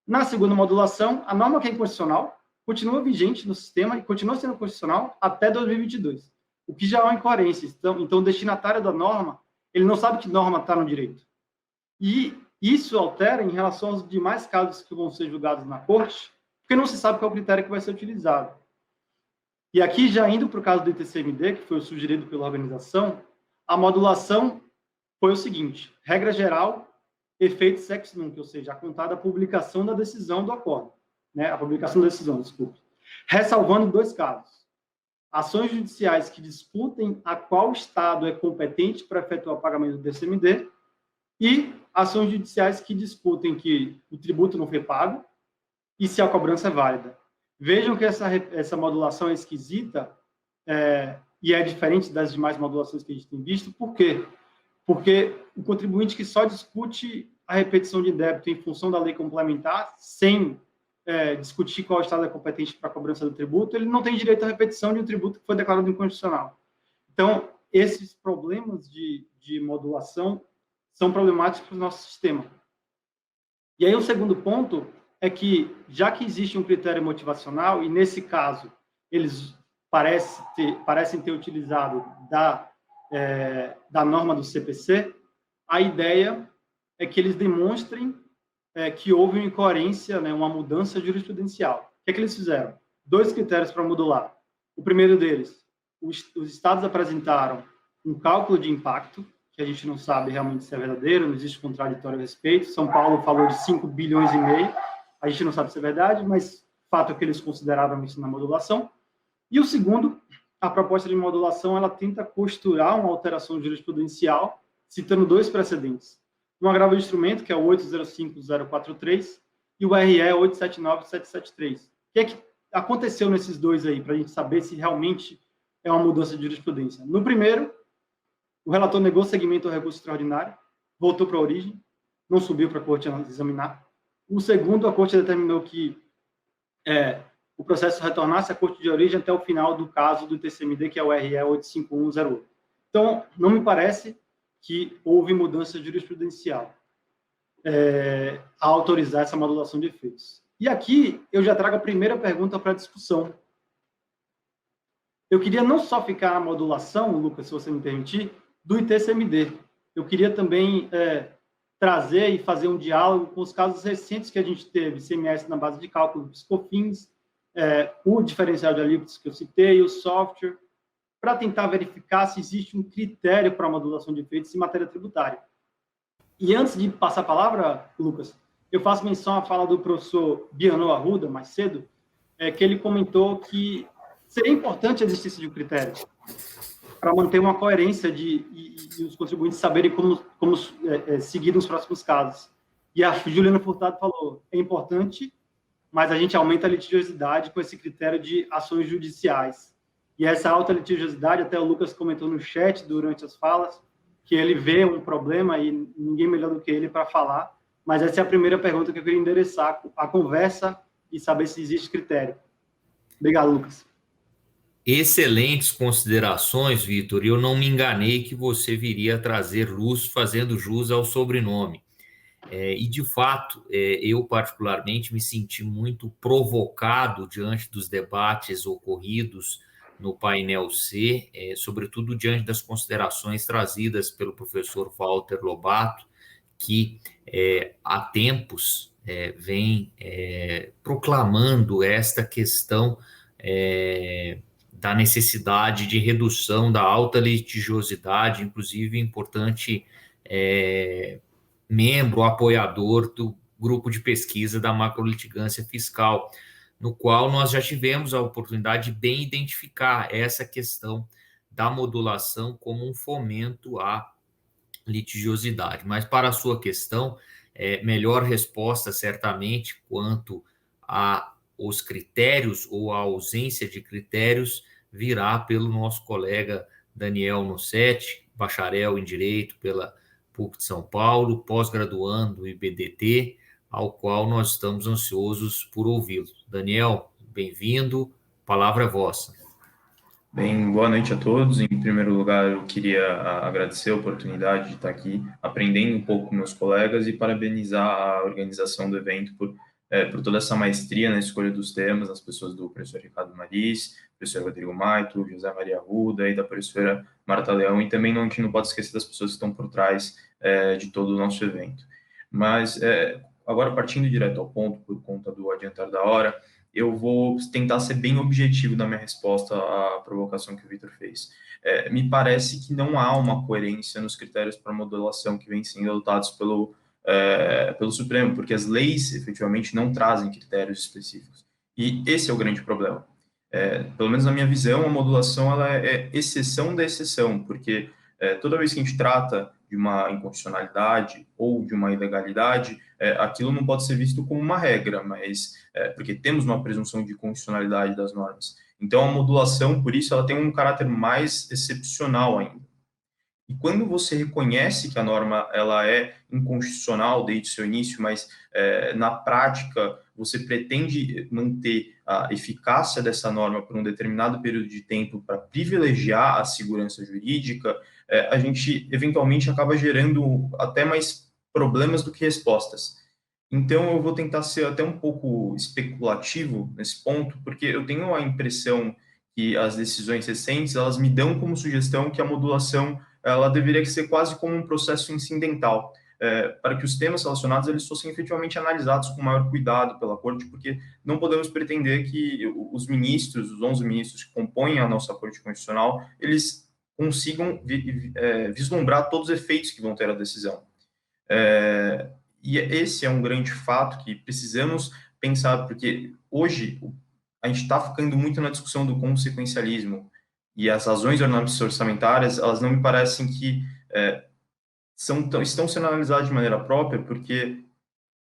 Na segunda modulação, a norma que é inconstitucional continua vigente no sistema e continua sendo constitucional até 2022, o que já é uma incoerência. Então, o destinatário da norma, ele não sabe que norma está no direito. E isso altera em relação aos demais casos que vão ser julgados na corte, porque não se sabe qual é o critério que vai ser utilizado. E aqui, já indo para o caso do ITCMD, que foi o sugerido pela organização, a modulação foi o seguinte: regra geral, efeitos ex nunc, ou seja, a contada a publicação da decisão do acordo, né? A publicação da decisão, desculpe. Ressalvando dois casos: ações judiciais que disputem a qual Estado é competente para efetuar o pagamento do ITCMD e ações judiciais que disputem que o tributo não foi pago e se a cobrança é válida. Vejam que essa modulação é esquisita e é diferente das demais modulações que a gente tem visto. Por quê? Porque o contribuinte que só discute a repetição de débito em função da lei complementar, sem discutir qual Estado é competente para a cobrança do tributo, ele não tem direito à repetição de um tributo que foi declarado inconstitucional. Então, esses problemas de modulação são problemáticos para o nosso sistema. E aí, o segundo ponto é que, já que existe um critério motivacional, e nesse caso, eles parecem ter utilizado da norma do CPC, a ideia é que eles demonstrem que houve uma incoerência, né, uma mudança jurisprudencial. O que é que eles fizeram? 2 critérios para modular. O primeiro deles, os estados apresentaram um cálculo de impacto, que a gente não sabe realmente se é verdadeiro, não existe contraditório a respeito. São Paulo falou de 5,5 bilhões, a gente não sabe se é verdade, mas fato é que eles consideraram isso na modulação. E o segundo, a proposta de modulação, ela tenta costurar uma alteração jurisprudencial, citando 2 precedentes. Um agravo de instrumento, que é o 805.043, e o RE 879.773. O que é que aconteceu nesses 2 aí, para a gente saber se realmente é uma mudança de jurisprudência? No primeiro, o relator negou segmento ao recurso extraordinário, voltou para a origem, não subiu para a corte examinar. O segundo, a corte determinou que o processo retornasse à corte de origem até o final do caso do TCMD, que é o RE 85108. Então, não me parece que houve mudança jurisprudencial a autorizar essa modulação de efeitos. E aqui eu já trago a primeira pergunta para a discussão. Eu queria não só ficar na modulação, Lucas, se você me permitir, do ITCMD. Eu queria também trazer e fazer um diálogo com os casos recentes que a gente teve, CMS na base de cálculo, PiscoFins, o diferencial de alíquotas que eu citei, o software, para tentar verificar se existe um critério para a modulação de efeitos em matéria tributária. E antes de passar a palavra, Lucas, eu faço menção à fala do professor Biano Arruda, mais cedo, que ele comentou que seria importante a existência de um critério para manter uma coerência e os contribuintes saberem como seguir nos próximos casos. E a Juliana Furtado falou, é importante, mas a gente aumenta a litigiosidade com esse critério de ações judiciais. E essa alta litigiosidade, até o Lucas comentou no chat durante as falas, que ele vê um problema e ninguém melhor do que ele para falar, mas essa é a primeira pergunta que eu queria endereçar, a conversa e saber se existe critério. Obrigado, Lucas. Excelentes considerações, Vitor. Eu não me enganei que você viria trazer luz fazendo jus ao sobrenome. E, de fato, eu particularmente me senti muito provocado diante dos debates ocorridos no painel C, sobretudo diante das considerações trazidas pelo professor Walter Lobato, que há tempos vem proclamando esta questão da necessidade de redução da alta litigiosidade, inclusive importante membro, apoiador do grupo de pesquisa da macrolitigância fiscal, no qual nós já tivemos a oportunidade de bem identificar essa questão da modulação como um fomento à litigiosidade. Mas para a sua questão, melhor resposta certamente quanto aos critérios ou a ausência de critérios virá pelo nosso colega Daniel Nussetti, bacharel em Direito pela PUC de São Paulo, pós-graduando do IBDT, ao qual nós estamos ansiosos por ouvi-lo. Daniel, bem-vindo, palavra é vossa. Bem, boa noite a todos. Em primeiro lugar, eu queria agradecer a oportunidade de estar aqui, aprendendo um pouco com meus colegas e parabenizar a organização do evento por toda essa maestria na escolha dos temas, as pessoas do professor Ricardo Maris, professor Rodrigo Maito, José Maria Arruda e da professora Marta Leão, e também a gente não pode esquecer das pessoas que estão por trás de todo o nosso evento. Mas, agora, partindo direto ao ponto, por conta do adiantar da hora, eu vou tentar ser bem objetivo na minha resposta à provocação que o Vitor fez. Me parece que não há uma coerência nos critérios para modulação que vêm sendo adotados pelo Supremo, porque as leis, efetivamente, não trazem critérios específicos. E esse é o grande problema. Pelo menos na minha visão, a modulação ela é exceção da exceção, porque toda vez que a gente trata de uma inconstitucionalidade ou de uma ilegalidade, aquilo não pode ser visto como uma regra, mas porque temos uma presunção de constitucionalidade das normas. Então, a modulação, por isso, ela tem um caráter mais excepcional ainda. E quando você reconhece que a norma ela é inconstitucional desde o seu início, mas na prática você pretende manter a eficácia dessa norma por um determinado período de tempo para privilegiar a segurança jurídica, a gente eventualmente acaba gerando até mais problemas do que respostas. Então eu vou tentar ser até um pouco especulativo nesse ponto, porque eu tenho a impressão que as decisões recentes elas me dão como sugestão que a modulação ela deveria ser quase como um processo incidental. para que os temas relacionados eles fossem efetivamente analisados com maior cuidado pela Corte, porque não podemos pretender que os ministros, os 11 ministros que compõem a nossa Corte Constitucional, eles consigam vislumbrar todos os efeitos que vão ter a decisão. E esse é um grande fato que precisamos pensar, porque hoje a gente está ficando muito na discussão do consequencialismo, e as razões orçamentárias, elas não me parecem que estão sendo analisadas de maneira própria, porque,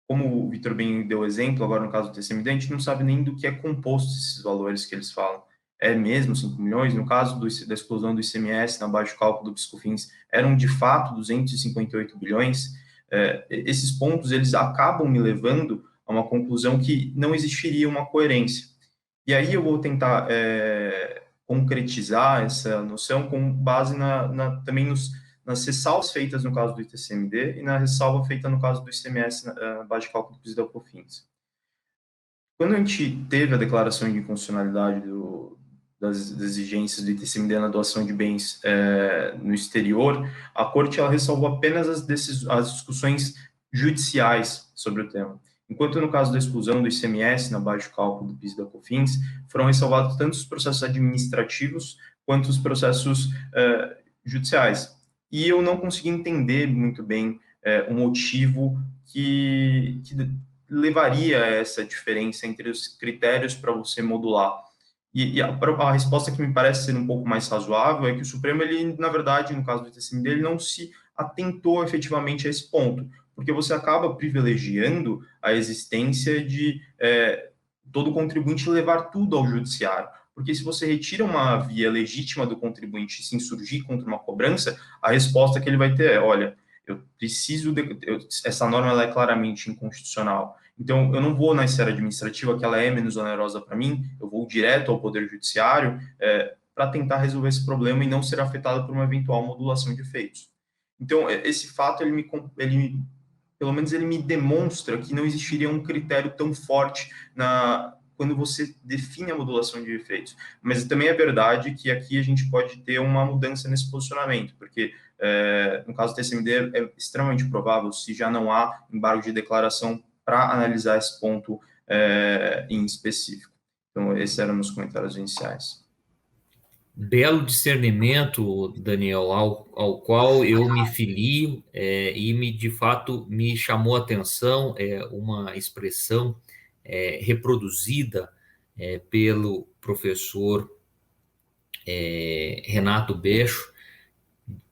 como o Vitor bem deu exemplo, agora no caso do TCMD, a gente não sabe nem do que é composto esses valores que eles falam. É mesmo 5 milhões? No caso da exclusão do ICMS na base de cálculo do PiscoFins, eram de fato 258 bilhões? Esses pontos, eles acabam me levando a uma conclusão que não existiria uma coerência. E aí eu vou tentar concretizar essa noção com base também nas ressalvas feitas no caso do ITCMD e na ressalva feita no caso do ICMS na base de cálculo do PIS e da COFINS. Quando a gente teve a declaração de inconstitucionalidade das exigências do ITCMD na doação de bens no exterior, a Corte ela ressalvou apenas as discussões judiciais sobre o tema. Enquanto no caso da exclusão do ICMS na base de cálculo do PIS e da COFINS, foram ressalvados tanto os processos administrativos quanto os processos judiciais. E eu não consegui entender muito bem o motivo que levaria a essa diferença entre os critérios para você modular. E a resposta que me parece ser um pouco mais razoável é que o Supremo, ele, na verdade, no caso do TCMD, ele não se atentou efetivamente a esse ponto, porque você acaba privilegiando a existência de todo contribuinte levar tudo ao judiciário. Porque se você retira uma via legítima do contribuinte se insurgir contra uma cobrança, a resposta que ele vai ter é, olha, eu preciso essa norma ela é claramente inconstitucional. Então, eu não vou na esfera administrativa, que ela é menos onerosa para mim, eu vou direto ao Poder Judiciário para tentar resolver esse problema e não ser afetado por uma eventual modulação de efeitos. Então, esse fato, pelo menos ele me demonstra que não existiria um critério tão forte quando você define a modulação de efeitos. Mas também é verdade que aqui a gente pode ter uma mudança nesse posicionamento, porque no caso do TCMD é extremamente provável, se já não há embargo de declaração, para analisar esse ponto em específico. Então, esses eram meus comentários iniciais. Belo discernimento, Daniel, ao qual eu me filio e de fato me chamou a atenção uma expressão reproduzida pelo professor Renato Becho,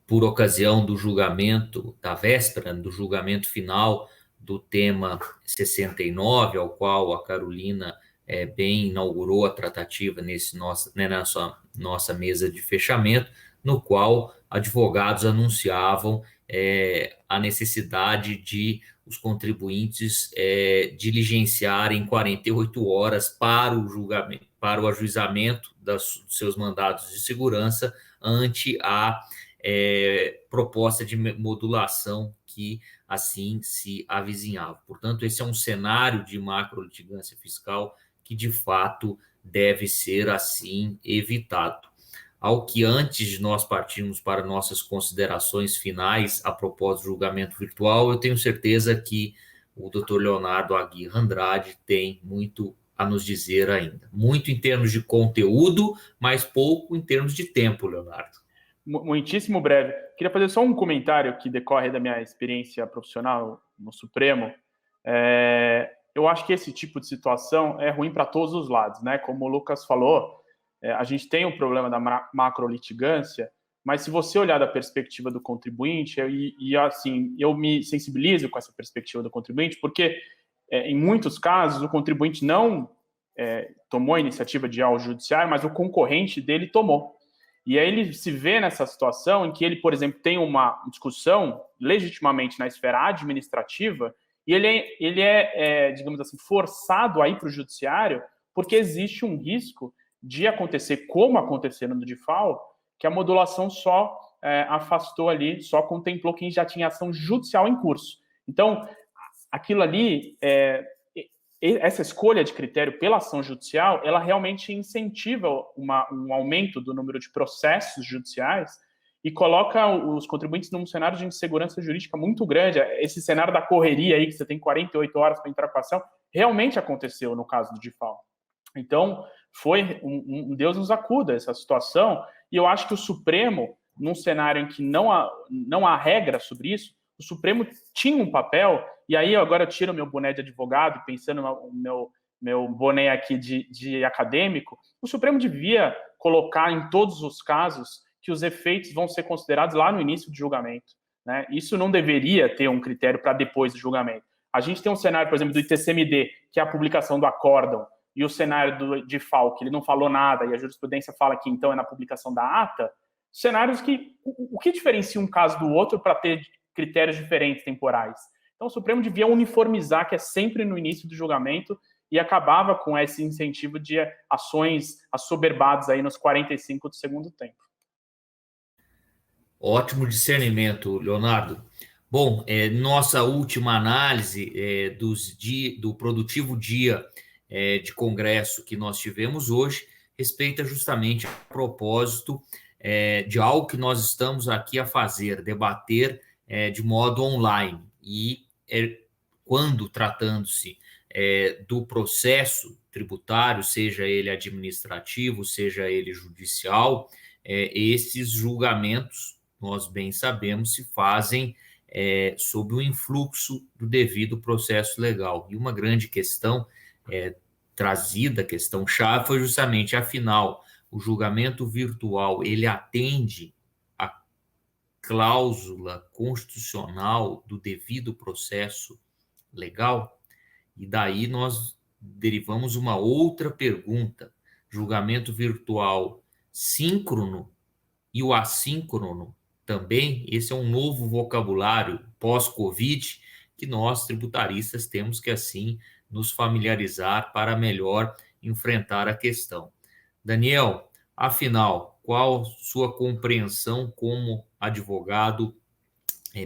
por ocasião do julgamento, da véspera do julgamento final do tema 69, ao qual a Carolina bem inaugurou a tratativa nessa nossa mesa de fechamento, no qual advogados anunciavam a necessidade de os contribuintes diligenciarem 48 horas para o julgamento, para o ajuizamento dos seus mandados de segurança ante a proposta de modulação que assim se avizinhava. Portanto, esse é um cenário de macrolitigância fiscal que, de fato, deve ser assim evitado. Ao que, antes de nós partirmos para nossas considerações finais a propósito do julgamento virtual, eu tenho certeza que o Dr. Leonardo Aguirre Andrade tem muito a nos dizer ainda. Muito em termos de conteúdo, mas pouco em termos de tempo, Leonardo. Muitíssimo breve. Queria fazer só um comentário que decorre da minha experiência profissional no Supremo. Eu acho que esse tipo de situação é ruim para todos os lados, né? Como o Lucas falou, a gente tem o problema da macrolitigância, mas se você olhar da perspectiva do contribuinte, assim, eu me sensibilizo com essa perspectiva do contribuinte, porque em muitos casos o contribuinte não tomou a iniciativa de ir ao judiciário, mas o concorrente dele tomou. E aí ele se vê nessa situação em que ele, por exemplo, tem uma discussão legitimamente na esfera administrativa e ele é, digamos assim, forçado a ir para o judiciário porque existe um risco de acontecer, como aconteceu no DIFAL, que a modulação só afastou ali, só contemplou quem já tinha ação judicial em curso. Então, aquilo ali, essa escolha de critério pela ação judicial, ela realmente incentiva um aumento do número de processos judiciais e coloca os contribuintes num cenário de insegurança jurídica muito grande. Esse cenário da correria aí, que você tem 48 horas para entrar com a ação, realmente aconteceu no caso do DIFAL. Então, foi um Deus nos acuda essa situação, e eu acho que o Supremo, num cenário em que não há regra sobre isso, o Supremo tinha um papel, e aí agora eu tiro meu boné de advogado, pensando no meu boné aqui de acadêmico, o Supremo devia colocar em todos os casos que os efeitos vão ser considerados lá no início do julgamento, né? Isso não deveria ter um critério para depois do julgamento. A gente tem um cenário, por exemplo, do ITCMD, que é a publicação do acórdão, e o cenário do DIFAL, que ele não falou nada, e a jurisprudência fala que então é na publicação da ata, cenários que... O que diferencia um caso do outro para ter critérios diferentes temporais? Então, o Supremo devia uniformizar, que é sempre no início do julgamento, e acabava com esse incentivo de ações assoberbadas aí nos 45 do segundo tempo. Ótimo discernimento, Leonardo. Bom, nossa última análise do produtivo dia de congresso que nós tivemos hoje respeita justamente a propósito de algo que nós estamos aqui a fazer, debater de modo online. E quando tratando-se do processo tributário, seja ele administrativo, seja ele judicial, esses julgamentos, nós bem sabemos, se fazem sob o influxo do devido processo legal. E uma grande questão trazida, questão-chave, foi justamente, afinal, o julgamento virtual, ele atende à cláusula constitucional do devido processo legal? E daí nós derivamos uma outra pergunta: julgamento virtual síncrono e o assíncrono também? Esse é um novo vocabulário pós-Covid que nós, tributaristas, temos que, assim, nos familiarizar para melhor enfrentar a questão. Daniel, afinal, qual sua compreensão como advogado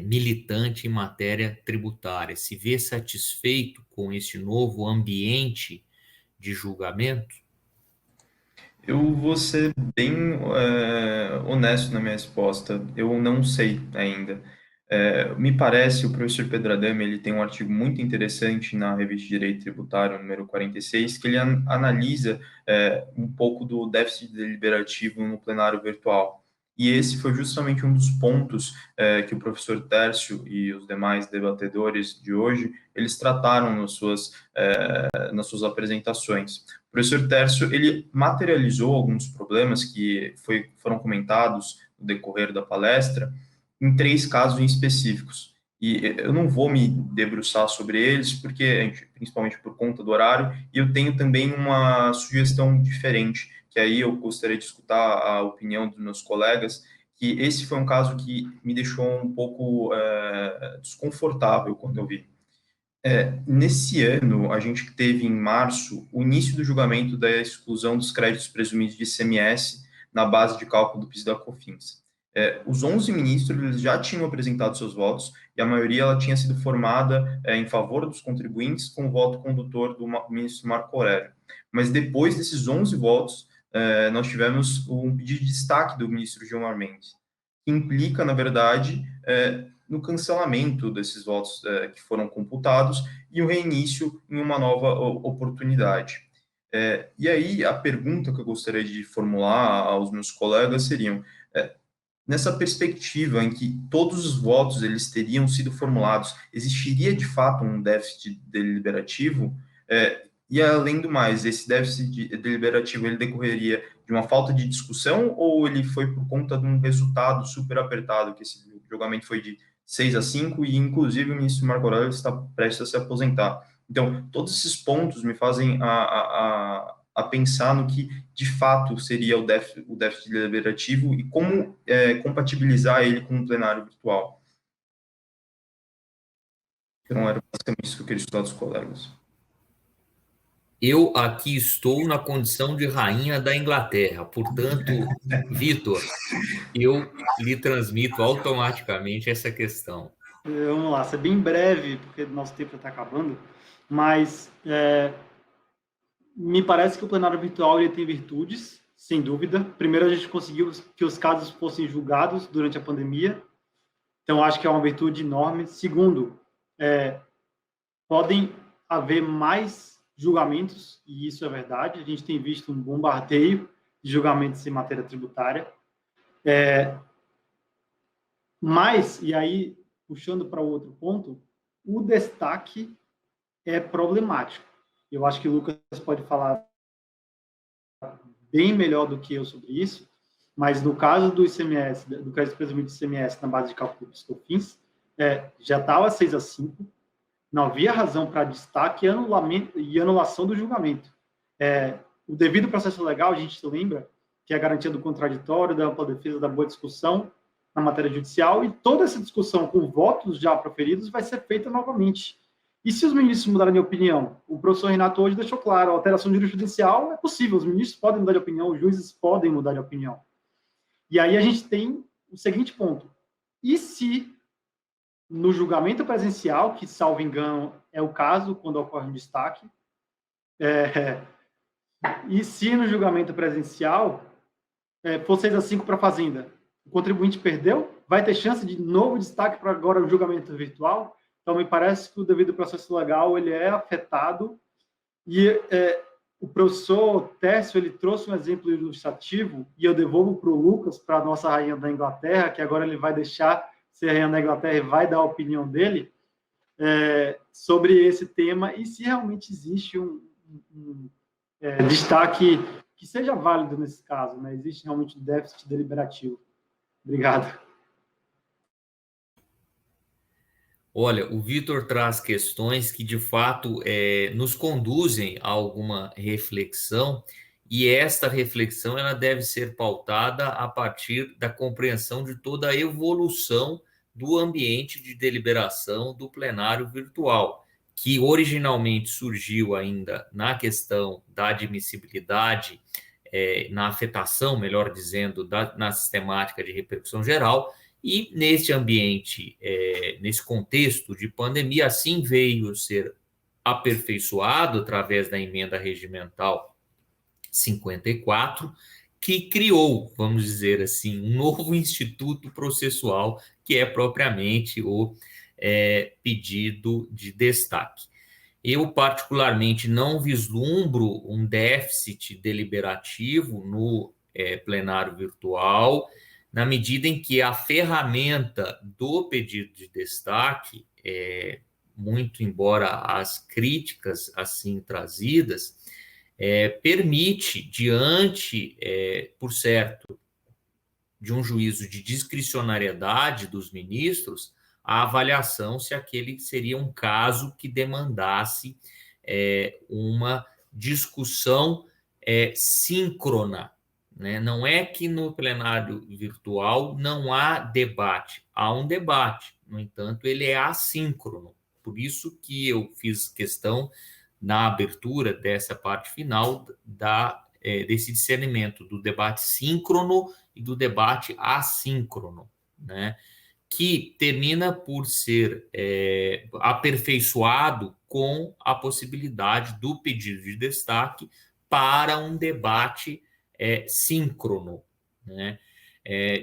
militante em matéria tributária? Se vê satisfeito com esse novo ambiente de julgamento? Eu vou ser bem honesto na minha resposta. Eu não sei ainda. Me parece, o professor Pedro Adame, ele tem um artigo muito interessante na Revista de Direito Tributário, número 46, que ele analisa um pouco do déficit deliberativo no plenário virtual. E esse foi justamente um dos pontos que o professor Tércio e os demais debatedores de hoje, eles trataram nas suas apresentações. O professor Tércio, ele materializou alguns problemas que foram comentados no decorrer da palestra em 3 casos em específicos. E eu não vou me debruçar sobre eles, porque, principalmente por conta do horário, e eu tenho também uma sugestão diferente, que aí eu gostaria de escutar a opinião dos meus colegas, que esse foi um caso que me deixou um pouco desconfortável quando eu vi. Nesse ano, a gente teve em março o início do julgamento da exclusão dos créditos presumidos de ICMS na base de cálculo do PIS e da COFINS. Os 11 ministros eles já tinham apresentado seus votos e a maioria ela tinha sido formada em favor dos contribuintes com o voto condutor do ministro Marco Aurélio. Mas depois desses 11 votos, nós tivemos um pedido de destaque do ministro Gilmar Mendes, que implica, na verdade, no cancelamento desses votos que foram computados e o reinício em uma nova oportunidade. E aí, a pergunta que eu gostaria de formular aos meus colegas seriam, nessa perspectiva em que todos os votos eles teriam sido formulados, existiria de fato um déficit deliberativo? E além do mais, esse déficit deliberativo ele decorreria de uma falta de discussão ou ele foi por conta de um resultado super apertado, que esse julgamento foi de 6-5 e inclusive o ministro Marco Aurélio está prestes a se aposentar? Então, todos esses pontos me fazem a pensar no que, de fato, seria o déficit deliberativo e como compatibilizar ele com o plenário virtual. Então, era basicamente isso que eu queria estudar dos colegas. Eu aqui estou na condição de rainha da Inglaterra, portanto, Vitor, eu lhe transmito automaticamente essa questão. Vamos lá, ser bem breve, porque nosso tempo já está acabando, mas me parece que o plenário virtual ele tem virtudes, sem dúvida. Primeiro, a gente conseguiu que os casos fossem julgados durante a pandemia, então acho que é uma virtude enorme. Segundo, podem haver mais julgamentos, e isso é verdade. A gente tem visto um bombardeio de julgamentos em matéria tributária. Mas, e aí, puxando para outro ponto, o destaque é problemático. Eu acho que o Lucas pode falar bem melhor do que eu sobre isso, mas no caso do ICMS, do crédito presumido de ICMS na base de cálculo dos COFINS, já estava 6-5, não havia razão para destaque e anulação do julgamento. O devido processo legal, a gente lembra que é a garantia do contraditório, da ampla defesa, da boa discussão na matéria judicial, e toda essa discussão com votos já proferidos vai ser feita novamente. E se os ministros mudarem de opinião? O professor Renato hoje deixou claro, a alteração jurisprudencial é possível, os ministros podem mudar de opinião, os juízes podem mudar de opinião. E aí a gente tem o seguinte ponto: e se no julgamento presencial, que, salvo engano, é o caso quando ocorre um destaque, e se no julgamento presencial for 6-5 para a Fazenda, o contribuinte perdeu? Vai ter chance de novo destaque para agora o julgamento virtual? Então, me parece que o devido processo legal ele é afetado, e o professor Tércio ele trouxe um exemplo ilustrativo, e eu devolvo para o Lucas, para a nossa rainha da Inglaterra, que agora ele vai deixar ser rainha da Inglaterra e vai dar a opinião dele sobre esse tema, e se realmente existe um destaque que seja válido nesse caso, né? Existe realmente um déficit deliberativo. Obrigado. Olha, o Vitor traz questões que, de fato, nos conduzem a alguma reflexão, e esta reflexão ela deve ser pautada a partir da compreensão de toda a evolução do ambiente de deliberação do plenário virtual, que originalmente surgiu ainda na questão da admissibilidade, na afetação, melhor dizendo, na sistemática de repercussão geral. E neste ambiente, nesse contexto de pandemia, assim veio ser aperfeiçoado através da emenda regimental 54, que criou, vamos dizer assim, um novo instituto processual, que é propriamente o pedido de destaque. Eu, particularmente, não vislumbro um déficit deliberativo no plenário virtual, na medida em que a ferramenta do pedido de destaque, muito embora as críticas assim trazidas, permite, diante, por certo, de um juízo de discricionariedade dos ministros, a avaliação se aquele seria um caso que demandasse uma discussão síncrona. Né? Não é que no plenário virtual não há debate, há um debate, no entanto, ele é assíncrono. Por isso que eu fiz questão, na abertura dessa parte final, desse discernimento do debate síncrono e do debate assíncrono, né? Que termina por ser aperfeiçoado com a possibilidade do pedido de destaque para um debate síncrono, né?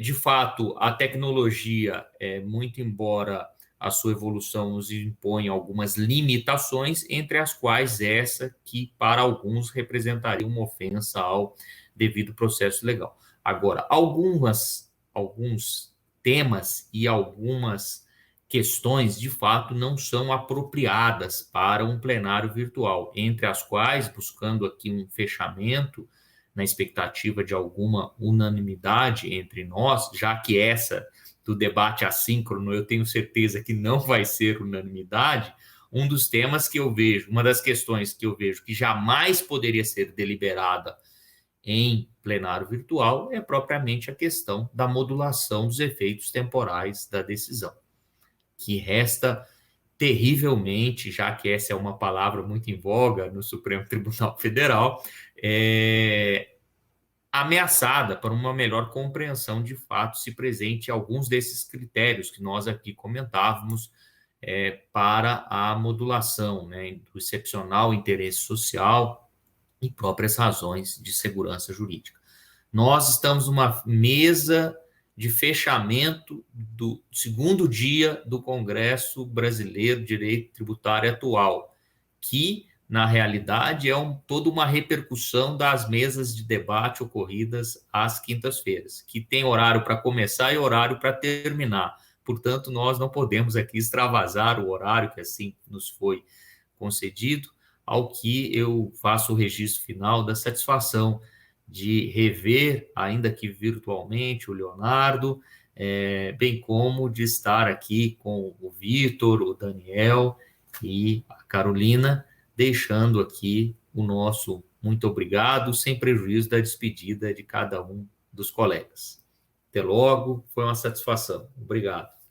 De fato, a tecnologia, muito embora a sua evolução nos impõe algumas limitações, entre as quais essa que, para alguns, representaria uma ofensa ao devido processo legal. Agora, alguns temas e algumas questões, de fato, não são apropriadas para um plenário virtual, entre as quais, buscando aqui um fechamento, na expectativa de alguma unanimidade entre nós, já que essa do debate assíncrono eu tenho certeza que não vai ser unanimidade, um dos temas que eu vejo, uma das questões que eu vejo que jamais poderia ser deliberada em plenário virtual é propriamente a questão da modulação dos efeitos temporais da decisão, que resta terrivelmente, já que essa é uma palavra muito em voga no Supremo Tribunal Federal, ameaçada para uma melhor compreensão de fato se presente alguns desses critérios que nós aqui comentávamos para a modulação, né, do excepcional interesse social e próprias razões de segurança jurídica. nós estamos numa mesa de fechamento do segundo dia do Congresso Brasileiro de Direito Tributário atual, que, na realidade, toda uma repercussão das mesas de debate ocorridas às quintas-feiras, que tem horário para começar e horário para terminar. Portanto, nós não podemos aqui extravasar o horário que assim nos foi concedido, ao que eu faço o registro final da satisfação de rever, ainda que virtualmente, o Leonardo, bem como de estar aqui com o Vitor, o Daniel e a Carolina, deixando aqui o nosso muito obrigado, sem prejuízo da despedida de cada um dos colegas. Até logo, foi uma satisfação. Obrigado.